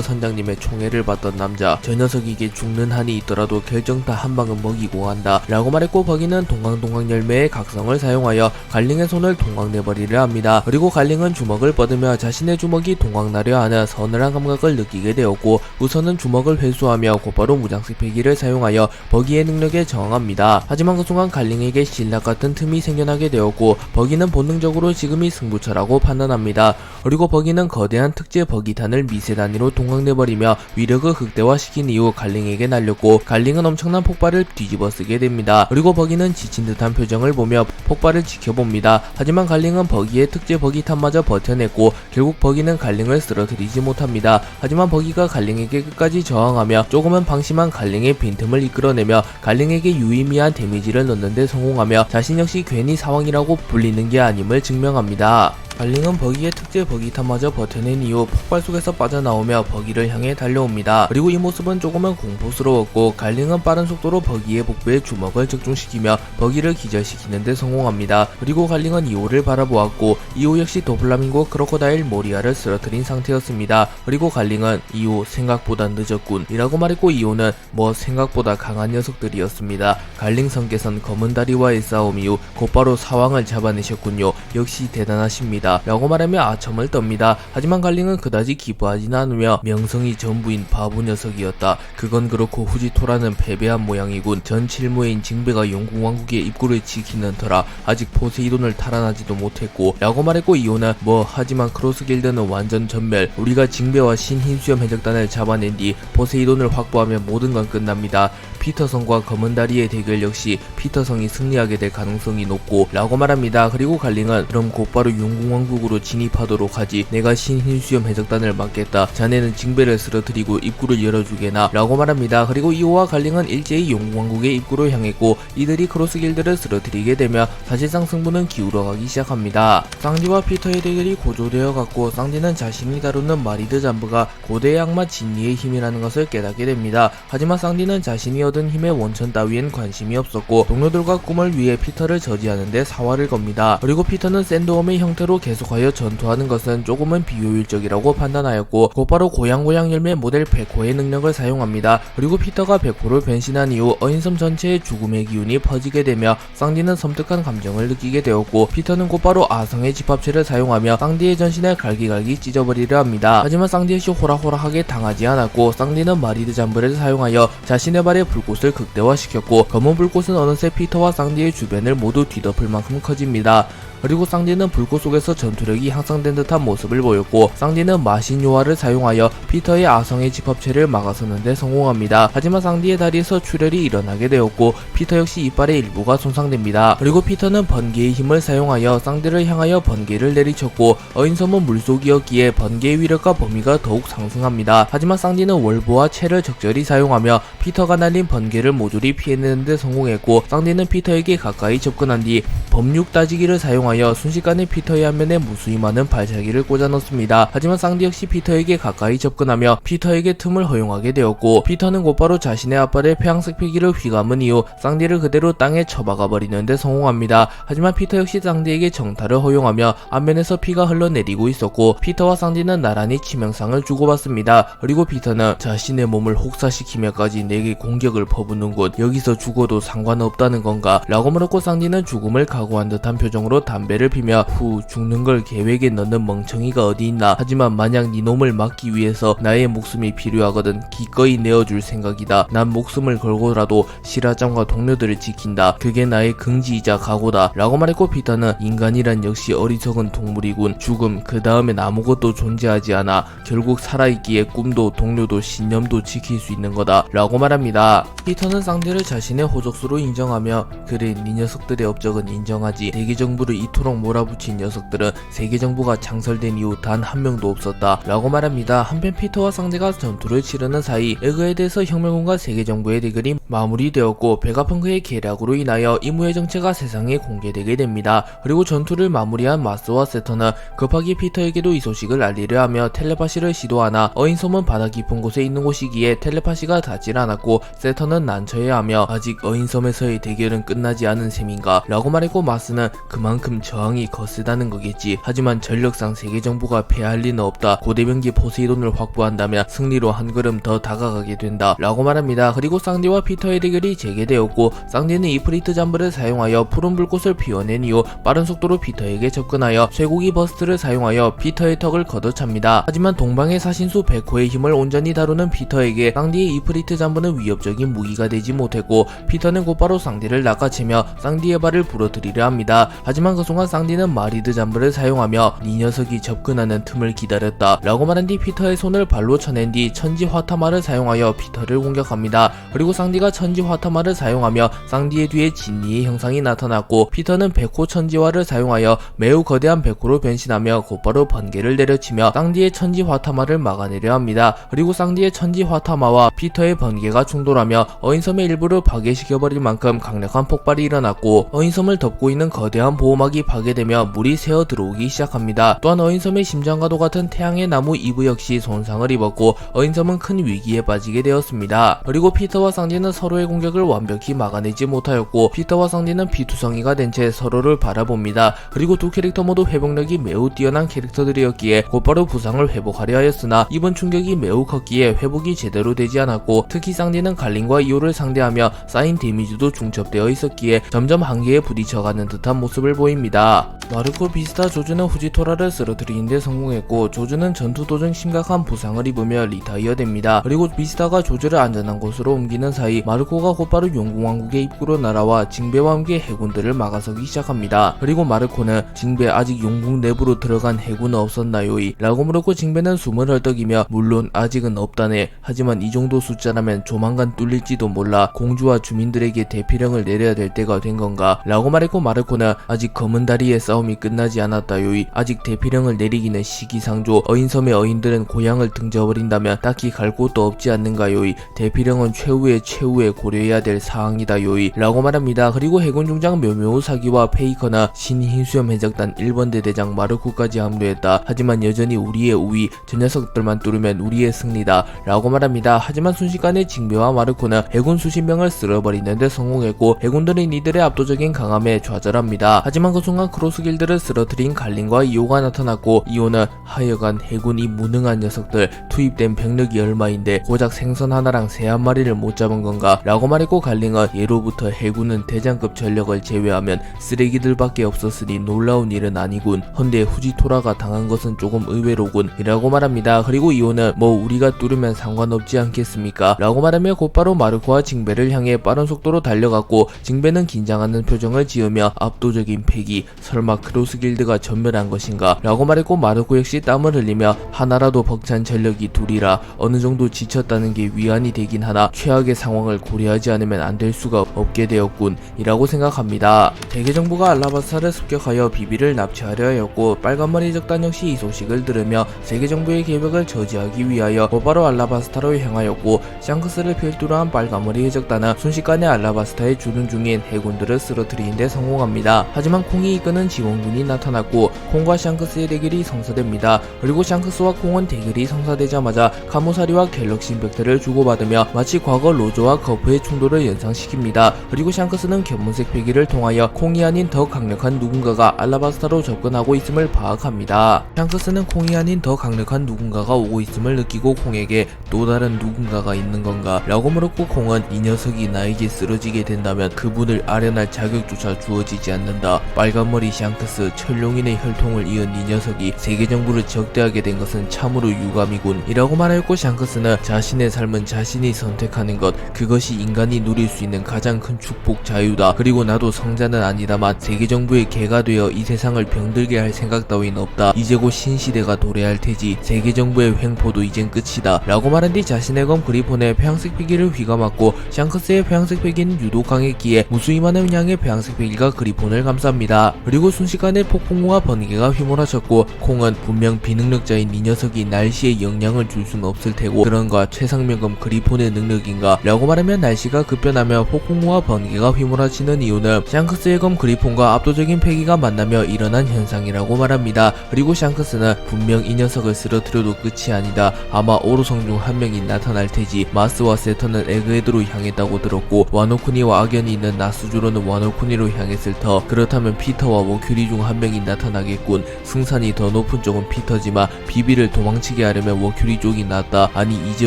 선장님의 총애를 받던 남자. 저 녀석에게 죽는 한이 있더라도 결정타 한 방은 먹이고 간다 라고 말했고 버기는 동강동강 열매의 각성을 사용하여 갈링의 손을 동강내버리려 합니다. 그리고 갈링은 주먹을 뻗으며 자신의 주먹이 동강나려 하는 서늘한 감각을 느끼게 되었고 우선은 주먹을 회수하며 곧바로 무장색 패기를 사용하여 버기의 능력에 저항합니다. 하지만 그 순간 갈링에게 신락같은 틈이 생겨나게 되었고 버기는 본능적으로 지금이 승부처라고 판단합니다. 그리고 버기는 거대한 특제 버기탄을 미세 단위로 동강내버리며 위력을 극대화시킨 이후 갈링에게 날렸고 갈링은 엄청난 폭발을 뒤집어쓰게 됩니다. 그리고 버기는 지친 듯한 표정을 보며 폭발을 지켜봅니다. 하지만 갈링은 버기의 특제 버기탄마저 버텨냈고 결국 버기는 갈링을 쓰러뜨리지 못합니다. 하지만 버기가 갈링에게 끝까지 저항하며 조금은 방심한 갈링의 빈틈을 이끌어내며 갈링에게 유의미한 데미지를 넣는데 성공하며 자신 역시 괜히 사왕이라고 불리는 게 아님을 증명합니다. 갈링은 버기의 특제 버기탄마저 버텨낸 이후 폭발 속에서 빠져나오며 버기를 향해 달려옵니다. 그리고 이 모습은 조금은 공포스러웠고 갈링은 빠른 속도로 버기의 복부에 주먹을 적중시키며 버기를 기절시키는 데 성공합니다. 그리고 갈링은 이오를 바라보았고 이오 역시 도플라밍고 크로코다일 모리아를 쓰러뜨린 상태였습니다. 그리고 갈링은 이오 생각보다 늦었군 이라고 말했고 이오는 뭐 생각보다 강한 녀석들이었습니다. 갈링 성께선 검은 다리와의 싸움 이후 곧바로 사왕을 잡아내셨군요. 역시 대단하십니다 라고 말하며 아첨을 떱니다. 하지만 갈링은 그다지 기뻐하진 않으며 명성이 전부인 바보 녀석이었다. 그건 그렇고 후지토라는 패배한 모양이군. 전 칠무회인 징배가 영궁왕국의 입구를 지키는 터라 아직 포세이돈을 탈환하지도 못했고 라고 말했고 이오는 뭐 하지만 크로스길드는 완전 전멸. 우리가 징배와 신흰수염 해적단을 잡아낸 뒤 포세이돈을 확보하면 모든 건 끝납니다. 피터성과 검은다리의 대결 역시 피터성이 승리하게 될 가능성이 높고 라고 말합니다. 그리고 갈링은 그럼 곧바로 용궁왕국으로 진입하도록 하지. 내가 신흰수염 해적단을 맡겠다. 자네는 징배를 쓰러뜨리고 입구를 열어주게나 라고 말합니다. 그리고 이오와 갈링은 일제히 용궁왕국의 입구로 향했고 이들이 크로스길드를 쓰러뜨리게 되며 사실상 승부는 기울어가기 시작합니다. 쌍디와 피터의 대결이 고조되어 갔고 쌍디는 자신이 다루는 마리드 잠브가 고대의 악마 진리의 힘이라는 것을 깨닫게 됩니다. 하지만 쌍디는 자신이 얻은 힘의 원천 따위엔 관심이 없었고 동료들과 꿈을 위해 피터를 저지하는 데 사활을 겁니다. 그리고 피터는 샌드웜의 형태로 계속하여 전투하는 것은 조금은 비효율적이라고 판단하였고 곧바로 고양고양 열매 모델 백호의 능력을 사용합니다. 그리고 피터가 백호를 변신한 이후 어인섬 전체에 죽음의 기운이 퍼지게 되며 쌍디는 섬뜩한 감정을 느끼게 되었고 피터는 곧바로 아성의 집합체를 사용하며 쌍디의 전신을 갈기갈기 찢어버리려 합니다. 하지만 쌍디 역시 호락호락하게 당하지 않았고 쌍디는 마리드 잠브를 사용하여 자신의 발에 불꽃을 극대화시켰고 검은 불꽃은 어느새 피터와 쌍디의 주변을 모두 뒤덮을 만큼 커집니다. 그리고 쌍디는 불꽃 속에서 전투력이 향상된 듯한 모습을 보였고, 쌍디는 마신요화를 사용하여 피터의 아성의 집합체를 막아서는 데 성공합니다. 하지만 쌍디의 다리에서 출혈이 일어나게 되었고 피터 역시 이빨의 일부가 손상됩니다. 그리고 피터는 번개의 힘을 사용하여 쌍디를 향하여 번개를 내리쳤고, 어인섬은 물속이었기에 번개의 위력과 범위가 더욱 상승합니다. 하지만 쌍디는 월보와 채를 적절히 사용하며 피터가 날린 번개를 모조리 피해내는 데 성공했고, 쌍디는 피터에게 가까이 접근한 뒤 법육 따지기를 사용하여 순식간에 피터의 안면에 무수히 많은 발차기를 꽂아 넣습니다. 하지만 쌍디 역시 피터에게 가까이 접근하며 피터에게 틈을 허용하게 되었고, 피터는 곧바로 자신의 앞발에 폐양색 피기를 휘감은 이후 쌍디를 그대로 땅에 처박아 버리는 데 성공합니다. 하지만 피터 역시 쌍디에게 정타를 허용하며 안면에서 피가 흘러내리고 있었고, 피터와 쌍디는 나란히 치명상을 주고받습니다. 그리고 피터는 자신의 몸을 혹사시키며까지 내게 공격을 퍼붓는군, 여기서 죽어도 상관없다는 건가? 라고 물었고, 쌍디는 죽음을 각오한 듯한 표정으로 담배를 피며 죽는 걸 계획에 넣는 멍청이가 어디 있나? 하지만 만약 네 놈을 막기 위해서 나의 목숨이 필요하거든 기꺼이 내어줄 생각이다. 난 목숨을 걸고라도 실화장과 동료들을 지킨다. 그게 나의 긍지이자 각오다. 라고 말했고, 피터는 인간이란 역시 어리석은 동물이군. 죽음 그 다음엔 아무것도 존재하지 않아. 결국 살아있기에 꿈도 동료도 신념도 지킬 수 있는 거다. 라고 말합니다. 피터는 쌍디를 자신의 호적수로 인정하며, 그래 네 녀석들의 업적은 인정하지. 세계정부를 이토록 몰아붙인 녀석들은 세계정부가 창설된 이후 단 한 명도 없었다. 라고 말합니다. 한편 피터와 쌍디가 전투를 치르는 사이 에그에 대해서 혁명군과 세계정부의 대결이 마무리되었고, 베가펑크의 계략으로 인하여 임무의 정체가 세상에 공개되게 됩니다. 그리고 전투를 마무리한 마스와 세터는 급하게 피터에게도 이 소식을 알리려 하며 텔레파시를 시도하나, 어인섬은 바다 깊은 곳에 있는 곳이기에 텔레파시가 닿질 않았고, 세터는 난처해 하며 아직 어인섬에서의 대결은 끝나지 않은 셈인가? 라고 말했고, 마스는 그만큼 저항이 거세다는 거겠지. 하지만 전력상 세계정부가 패할 리는 없다. 고대병기 포세이돈을 확보한다면 승리로 한 걸음 더 다가가게 된다. 라고 말합니다. 그리고 쌍디와 피터의 대결이 재개되었고, 쌍디는 이프리트 잠브를 사용하여 푸른 불꽃을 피워낸 이후 빠른 속도로 피터에게 접근하여 쇠고기 버스트를 사용하여 피터의 턱을 걷어찹니다. 하지만 동방의 사신수 백호의 힘을 온전히 다루는 피터에게 쌍디의 이프리트 잠브는 위협적인 무기가 되지 못했고, 피터는 곧바로 쌍디를 낚아채며 쌍디의 발을 부러뜨리려 합니다. 하지만 그 순간 쌍디는 마리드 잠브를 사용하며 이 녀석이 접근하는 틈을 기다렸다. 라고 말한 뒤 피터의 손을 발로 쳐낸 뒤 천지 화타마를 사용하여 피터를 공격합니다. 그리고 쌍디가 천지 화타마를 사용하며 쌍디의 뒤에 진리의 형상이 나타났고, 피터는 백호 천지화를 사용하여 매우 거대한 백호로 변신하며 곧바로 번개를 내려치며 쌍디의 천지 화타마를 막아내려 합니다. 그리고 쌍디의 천지 화타마와 피터의 번개가 충돌하며 어인섬의 일부를 파괴시켜버릴 만큼 강력한 폭발이 일어났고, 어인섬을 덮고 있는 거대한 보호막이 파괴되며 물이 새어 들어오기 시작합니다. 또한 어인섬의 심장과도 같은 태양의 나무 이브 역시 손상을 입었고, 어인섬은 큰 위기에 빠지게 되었습니다. 그리고 피터와 쌍디는 서로의 공격을 완벽히 막아내지 못하였고, 피터와 쌍디는 피투성이가 된 채 서로를 바라봅니다. 그리고 두 캐릭터 모두 회복력이 매우 뛰어난 캐릭터들이었기에 곧바로 부상을 회복하려 하였으나 이번 충격이 매우 컸기에 회복이 제대로 되지 않았고, 특히 쌍디는 갈린과 이오를 상대하며 쌓인 데미지도 중첩되어 있었기에 점점 한계에 부딪혀가는 듯한 모습을 보입니다. 마르코 비스타 조주는 후지토라를 쓰러뜨리는 데 성공했고, 조주는 전투 도중 심각한 부상을 입으며 리타이어 됩니다. 그리고 비스타가 조주를 안전한 곳으로 옮기는 사이 마르코가 곧바로 용궁왕국의 입구로 날아와 징베와 함께 해군들을 막아서기 시작합니다. 그리고 마르코는 징베 아직 용궁 내부로 들어간 해군은 없었나요이? 라고 물었고, 징베는 숨을 헐떡이며 물론 아직은 없다네. 하지만 이 정도 숫자라면 조만간 뚫릴지도 몰라. 공주와 주민들에게 대피령을 내려야 될 때가 된 건가? 라고 말했고, 마르코는 아직 검은 다리의 싸움이 끝나지 않았다요이. 아직 대피령을 내리기는 시기상조. 어인섬의 어인들은 고향을 등져버린다면 딱히 갈 곳도 없지 않는가요이. 대피령은 최후에 고려해야 될 사항이다요이. 라고 말합니다. 그리고 해군 중장 묘묘우 사기와 페이커나 신흰수염 해적단 1번대 대장 마르코까지 합류했다. 하지만 여전히 우리의 우위, 저 녀석들만 뚫으면 우리의 승리다. 라고 말합니다. 하지만 순식간에 징베와 마르코는 해군 수십 명을 쓸어버리는데 성공했고, 해군들은 이들의 압도적인 강함에 좌절합니다. 하지만 그 순간 크로스길드를 쓰러뜨린 갈린과 이오가 나타났고, 이오는 하여간 해군이 무능한 녀석들, 투입된 병력이 얼마인데 고작 생선 하나랑 새 한 마리를 못 잡은 건가? 라고 말했고, 갈린은 예로부터 해군은 대장급 전력을 제외하면 쓰레기들밖에 없었으니 놀라운 일은 아니군. 헌데 후지토라가 당한 것은 조금 의외로군. 이라고 말합니다. 그리고 이오는 뭐 우리가 뚫으면 상관없지 않겠습니까? 라고 말하며 곧바로 마르코와 징베를 향해 빠른 속도로 달려갔고, 징베는 긴장하는 표정을 지으며 압도적인 패기 녀석이 설마 크로스 길드가 전멸한 것인가 라고 말했고, 마르코 역시 땀을 흘리며 하나라도 벅찬 전력이 둘이라 어느 정도 지쳤다는 게 위안이 되긴 하나 최악의 상황을 고려하지 않으면 안 될 수가 없게 되었군 이라고 생각합니다. 세계정부가 알라바스타를 습격하여 비비를 납치하려 하였고, 빨간머리 적단 역시 이 소식을 들으며 세계정부의 계획을 저지하기 위하여 곧바로 알라바스타로 향하였고, 샹크스를 필두로 한 빨간머리 해적단은 순식간에 알라바스타에 주둔 중인 해군들을 쓰러뜨리는 데 성공합니다. 하지만 콩이 이끄는 지원군이 나타났고 콩과 샹크스의 대결이 성사됩니다. 그리고 샹크스와 콩은 대결이 성사되자마자 카무사리와 갤럭시 임팩트를 주고받으며 마치 과거 로저와 거프의 충돌을 연상시킵니다. 그리고 샹크스는 견문색 패기를 통하여 콩이 아닌 더 강력한 누군가가 알라바스타로 접근하고 있음을 파악합니다. 샹크스는 콩이 아닌 더 강력한 누군가가 오고 있음을 느끼고 콩에게 또 다른 누군가가 있는 건가 라고 물었고, 콩은 이 녀석이 나에게 쓰러지게 된다면 그분을 아련할 자격조차 주어지지 않는다. 빨간머리 샹크스, 철룡인의 혈통을 이은 이 녀석이 세계정부를 적대하게 된 것은 참으로 유감이군 이라고 말하였고, 샹크스는 자신의 삶은 자신이 선택하는 것, 그것이 인간이 누릴 수 있는 가장 큰 축복, 자유다. 그리고 나도 성자는 아니다만 세계정부의 개가 되어 이 세상을 병들게 할 생각 따윈 없다. 이제 곧 신시대가 도래할 테지. 세계정부의 횡포도 이젠 끝이다 라고 말한 뒤 자신의 검 그리폰의 폐양색 패기를 휘감았고, 샹크스의 폐양색 패기는 유독 강했기에 무수히 많은 양의 폐양색 패기가 그리폰을 감쌉니다. 그리고 순식간에 폭풍우와 번개가 휘몰아쳤고, 콩은 분명 비능력자인 이 녀석이 날씨에 영향을 줄 수는 없을 테고 그런가 최상명검 그리폰의 능력인가 라고 말하면 날씨가 급변하며 폭풍우와 번개가 휘몰아치는 이유는 샹크스의 검 그리폰과 압도적인 패기가 만나며 일어난 현상이라고 말합니다. 그리고 샹크스는 분명 이 녀석을 쓰러뜨려도 끝이 아니다. 아마 오로성 중 한 명이 나타날 테지. 마스와 세터는 에그헤드로 향했다고 들었고, 와노쿠니와 악연이 있는 나스주로는 와노쿠니로 향했을 터. 그렇다면 피터와 워큐리 중 한 명이 나타나겠군. 승산이 더 높은 쪽은 피터지만 비비를 도망치게 하려면 워큐리 쪽이 낫다. 아니 이제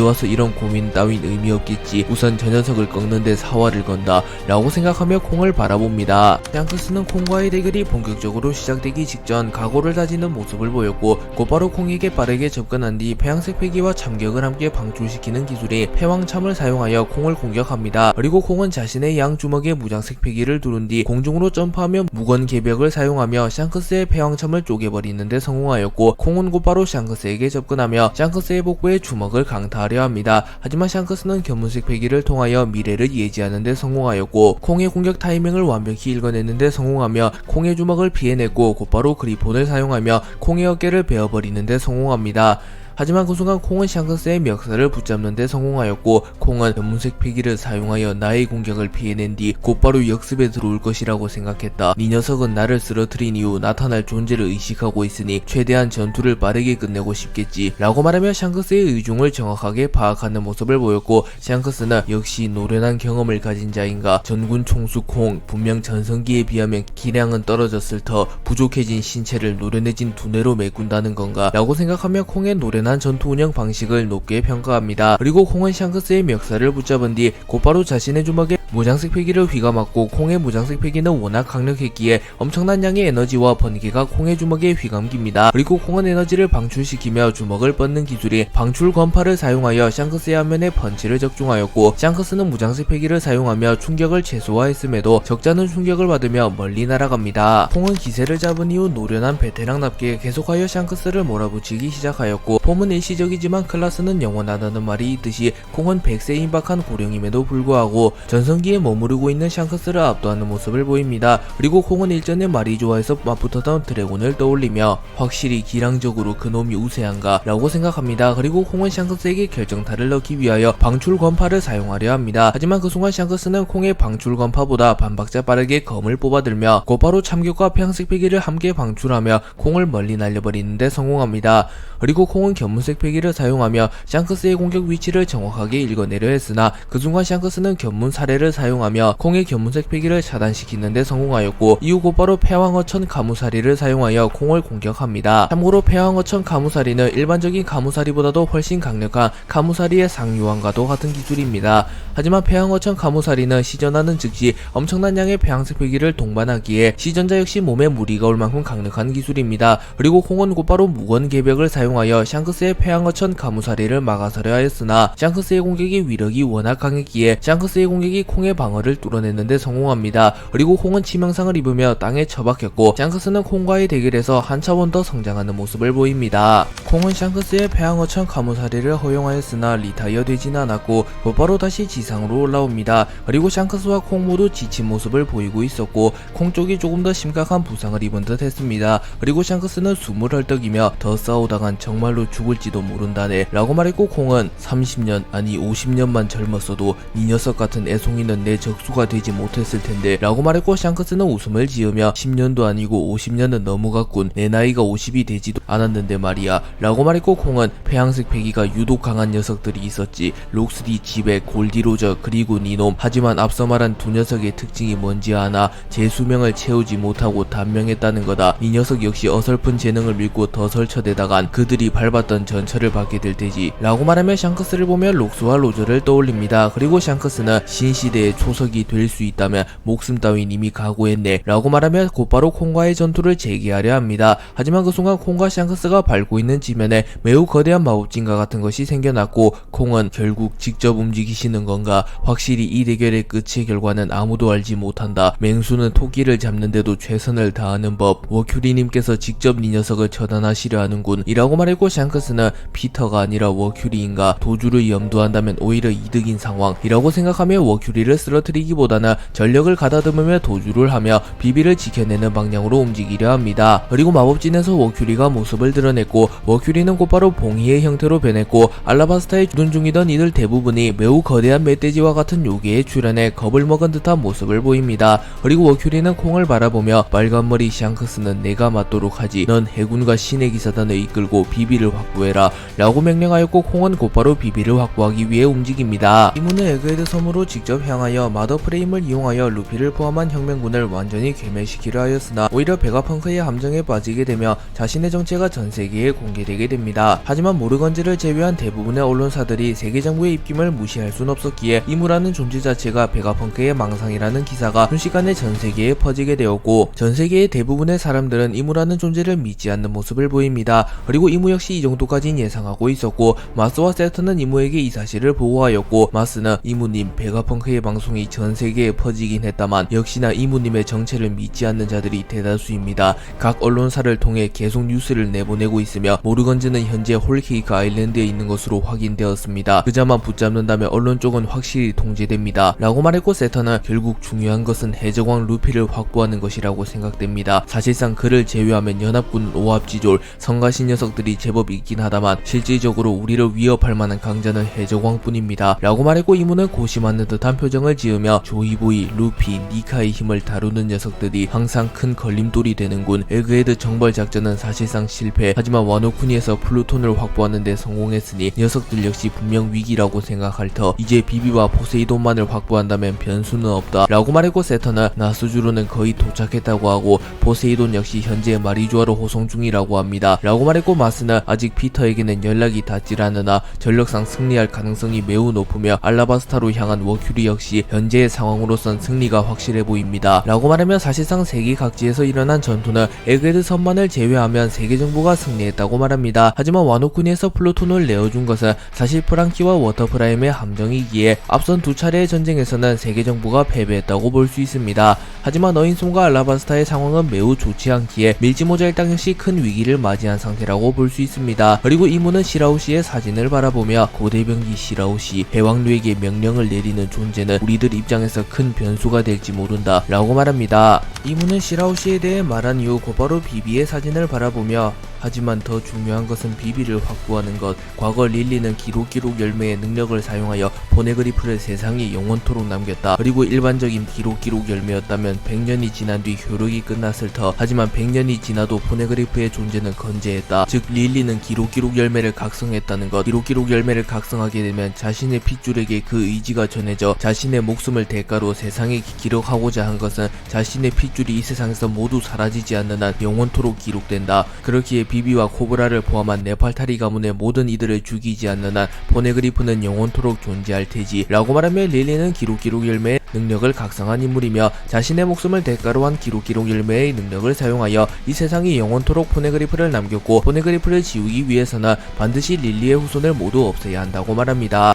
와서 이런 고민 따윈 의미 없겠지. 우선 저 녀석을 꺾는데 사활을 건다 라고 생각하며 콩을 바라봅니다. 샹크스는 콩과의 대결이 본격적으로 시작되기 직전 각오를 다지는 모습을 보였고, 곧바로 콩에게 빠르게 접근한 뒤 폐양색 패기와 참격을 함께 방출시키는 기술인 패왕참을 사용하여 콩을 공격합니다. 그리고 콩은 자신의 양 주먹에 무장색 패기를 두른 뒤 공중으로 점프하며 무건 개벽을 사용하며 샹크스의 패왕참을 쪼개버리는 데 성공하였고, 콩은 곧바로 샹크스에게 접근하며 샹크스의 복부에 주먹을 강타하려 합니다. 하지만 샹크스는 견문색 패기를 통하여 미래를 예지하는 데 성공하였고, 콩의 공격 타이밍을 완벽히 읽어내는 데 성공하며 콩의 주먹을 피해냈고, 곧바로 그리폰을 사용하며 콩의 어깨를 베어버리는 데 성공합니다. 하지만 그 순간 콩은 샹크스의 멱살을 붙잡는 데 성공하였고, 콩은 견문색 패기를 사용하여 나의 공격을 피해낸 뒤 곧바로 역습에 들어올 것이라고 생각했다. 이 녀석은 나를 쓰러뜨린 이후 나타날 존재를 의식하고 있으니 최대한 전투를 빠르게 끝내고 싶겠지 라고 말하며 샹크스의 의중을 정확하게 파악하는 모습을 보였고, 샹크스는 역시 노련한 경험을 가진 자인가. 전군 총수 콩, 분명 전성기에 비하면 기량은 떨어졌을 터 부족해진 신체를 노련해진 두뇌로 메꾼다는 건가 라고 생각하며 콩의 노련한 전투 운영 방식을 높게 평가합니다. 그리고 콩은 샹크스의 멱살을 붙잡은 뒤 곧바로 자신의 주먹에 무장색 패기를 휘감았고, 콩의 무장색 패기는 워낙 강력했기에 엄청난 양의 에너지와 번개가 콩의 주먹에 휘감깁니다. 그리고 콩은 에너지를 방출시키며 주먹을 뻗는 기술인 방출 건파를 사용하여 샹크스의 안면에 펀치를 적중하였고, 샹크스는 무장색 패기를 사용하며 충격을 최소화했음에도 적잖은 충격을 받으며 멀리 날아갑니다. 콩은 기세를 잡은 이후 노련한 베테랑답게 계속하여 샹크스를 몰아붙이기 시작하였고, 폼은 일시적이지만 클라스는 영원하다는 말이 있듯이 콩은 100세 임박한 고령임에도 불구하고 전성기에 머무르고 있는 샹크스를 압도하는 모습을 보입니다. 그리고 콩은 일전에 말이 좋아해서 맞붙었던 드래곤을 떠올리며 확실히 기량적으로 그놈이 우세한가 라고 생각합니다. 그리고 콩은 샹크스에게 결정타를 넣기 위하여 방출 건파를 사용하려 합니다. 하지만 그 순간 샹크스는 콩의 방출 건파보다 반박자 빠르게 검을 뽑아들며 곧바로 참격과 폐양색 패기를 함께 방출하며 콩을 멀리 날려버리는데 성공합니다. 그리고 콩은 견문색 패기를 사용하며 샹크스의 공격 위치를 정확하게 읽어내려 했으나 그 순간 샹크스는 견문 사례를 사용하며 콩의 견문색 패기를 차단시키는 데 성공하였고, 이후 곧바로 패왕어천 가무사리를 사용하여 콩을 공격합니다. 참고로 패왕어천 가무사리는 일반적인 가무사리보다도 훨씬 강력한 가무사리의 상유왕과도 같은 기술입니다. 하지만 패왕어천 가무사리는 시전하는 즉시 엄청난 양의 패왕색 패기를 동반하기에 시전자 역시 몸에 무리가 올 만큼 강력한 기술입니다. 그리고 콩은 곧바로 무건 개벽을 사용하여 샹크스 샹크스의 폐양어천 가무사리를 막아서려 하였으나 샹크스의 공격이 위력이 워낙 강했기에 샹크스의 공격이 콩의 방어를 뚫어내는데 성공합니다. 그리고 콩은 치명상을 입으며 땅에 처박혔고 샹크스는 콩과의 대결에서 한 차원 더 성장하는 모습을 보입니다. 콩은 샹크스의 폐양어천 가무사리를 허용하였으나 리타이어 되지는 않았고 곧바로 다시 지상으로 올라옵니다. 그리고 샹크스와 콩 모두 지친 모습을 보이고 있었고 콩 쪽이 조금 더 심각한 부상을 입은 듯 했습니다. 그리고 샹크스는 숨을 헐떡이며 더 싸우다간 정말로 죽을지도 모른다네 라고 말했고 콩은 30년 아니 50년만 젊었어도 이 녀석 같은 애송이는 내 적수가 되지 못했을 텐데 라고 말했고 샹크스는 웃음을 지으며 10년도 아니고 50년은 너무 갔군. 내 나이가 50이 되지도 않았는데 말이야 라고 말했고 콩은 폐양색 패기가 유독 강한 녀석들이 있었지. 록스디, 지백, 골디로저 그리고 니놈. 하지만 앞서 말한 두 녀석의 특징이 뭔지 아나? 제 수명을 채우지 못하고 단명했다는 거다. 이 녀석 역시 어설픈 재능을 믿고 더 설쳐대다간 그들이 밟았던 전철을 받게 될 테지 라고 말하며 샹크스를 보며 록스와 로저를 떠올립니다. 그리고 샹크스는 신시대의 초석이 될 수 있다면 목숨 따윈 이미 각오했네 라고 말하며 곧바로 콩과의 전투를 재개하려 합니다. 하지만 그 순간 콩과 샹크스가 밟고 있는 지면에 매우 거대한 마법진과 같은 것이 생겨났고 콩은 결국 직접 움직이시는 건가? 확실히 이 대결의 끝의 결과는 아무도 알지 못한다. 맹수는 토끼를 잡는데도 최선을 다하는 법. 워큐리님께서 직접 이 녀석을 처단하시려 하는군 이라고 말했고 샹크스는 피터가 아니라 워큐리인가? 도주를 염두한다면 오히려 이득인 상황 이라고 생각하며 워큐리를 쓰러뜨리기보다는 전력을 가다듬으며 도주를 하며 비비를 지켜내는 방향으로 움직이려 합니다. 그리고 마법진에서 워큐리가 모습을 드러냈고 워큐리는 곧바로 봉이의 형태로 변했고 알라바스타에 주둔 중이던 이들 대부분이 매우 거대한 멧돼지와 같은 요괴에 출현해 겁을 먹은 듯한 모습을 보입니다. 그리고 워큐리는 콩을 바라보며 빨간머리 샹크스는 내가 맡도록 하지. 넌 해군과 신의 기사단을 이끌고 비비를 확보해라 라고 명령하였고 콩은 곧바로 비비를 확보하기 위해 움직입니다. 이문은 에그헤드 섬으로 직접 향하여 마더 프레임을 이용하여 루피를 포함한 혁명군을 완전히 괴멸시키려 하였으나 오히려 베가펑크의 함정에 빠지게 되며 자신의 정체가 전 세계에 공개되게 됩니다. 하지만 모르건즈를 제외한 대부분의 언론사들이 세계정부의 입김을 무시할 순 없었기에 이무라는 존재 자체가 베가펑크의 망상이라는 기사가 순식간에 전 세계에 퍼지게 되었고 전 세계의 대부분의 사람들은 이무라는 존재를 믿지 않는 모습을 보입니다. 그리고 이무 역시 이 정도까진 예상하고 있었고 마스와 세터는 이무에게 이 사실을 보고하였고 마스는 이무님 베가펑크의 방송이 전 세계에 퍼지긴 했다만 역시나 이무님의 정체를 믿지 않는 자들이 대다수입니다. 각 언론사를 통해 계속 뉴스를 내보내고 있으며 모르건즈는 현재 홀케이크 아일랜드에 있는 것으로 확인되었습니다. 그자만 붙잡는다면 언론 쪽은 확실히 통제됩니다 라고 말했고 세터는 결국 중요한 것은 해적왕 루피를 확보하는 것이라고 생각됩니다. 사실상 그를 제외하면 연합군 오합지졸 성가신 녀석들이 제법 있긴 하다만 실질적으로 우리를 위협할 만한 강자는 해적왕뿐입니다 라고 말했고 이무는 고심하는 듯한 표정을 지으며 조이보이, 루피, 니카의 힘을 다루는 녀석들이 항상 큰 걸림돌이 되는군. 에그헤드 정벌 작전은 사실상 실패. 하지만 와노쿠니에서 플루톤을 확보하는 데 성공했으니 녀석들 역시 분명 위기라고 생각할 터. 이제 비비와 포세이돈만을 확보한다면 변수는 없다 라고 말했고 세터는 나스주로는 거의 도착했다고 하고 포세이돈 역시 현재 마리주아로 호송 중이라고 합니다 라고 말했고 마스는 아직 피터에게는 연락이 닿질 않으나 전력상 승리할 가능성이 매우 높으며 알라바스타로 향한 워큐리 역시 현재의 상황으로선 승리가 확실해 보입니다 라고 말하며 사실상 세계 각지에서 일어난 전투는 에그헤드 섬만을 제외하면 세계 정부가 승리했다고 말합니다. 하지만 와노쿠니에서 플루톤을 내어준 것은 사실 프랑키와 워터프라임의 함정이기에 앞선 두 차례의 전쟁에서는 세계 정부가 패배했다고 볼 수 있습니다. 하지만 어인솜과 알라바스타의 상황은 매우 좋지 않기에 밀지모자 일당 역시 큰 위기를 맞이한 상태라고 볼 수 있습니다. 그리고 이무는 시라우시의 사진을 바라보며 고대병기 시라우시, 해왕류에게 명령을 내리는 존재는 우리들 입장에서 큰 변수가 될지 모른다 라고 말합니다. 이무는 시라우시에 대해 말한 이후 곧바로 비비의 사진을 바라보며 하지만 더 중요한 것은 비비를 확보하는 것. 과거 릴리는 기록 열매의 능력을 사용하여 포네그리프를 세상에 영원토록 남겼다. 그리고 일반적인 기록 열매였다면 100년이 지난 뒤 효력이 끝났을 터. 하지만 100년이 지나도 포네그리프의 존재는 건재했다. 즉 릴리는 기록 열매를 각성했다는 것. 기록 열매를 각성하게 되면 자신의 핏줄에게 그 의지가 전해져 자신의 목숨을 대가로 세상에 기록하고자 한 것은 자신의 핏줄 습줄이 이 세상에서 모두 사라지지 않는 한 영원토록 기록된다. 그렇기에 비비와 코브라를 포함한 네팔타리 가문의 모든 이들을 죽이지 않는 한 포네그리프는 영원토록 존재할 테지 라고 말하며 릴리는 기록 열매의 능력을 각성한 인물이며 자신의 목숨을 대가로 한 기록 열매의 능력을 사용하여 이 세상이 영원토록 포네그리프를 남겼고 포네그리프를 지우기 위해서는 반드시 릴리의 후손을 모두 없애야 한다고 말합니다.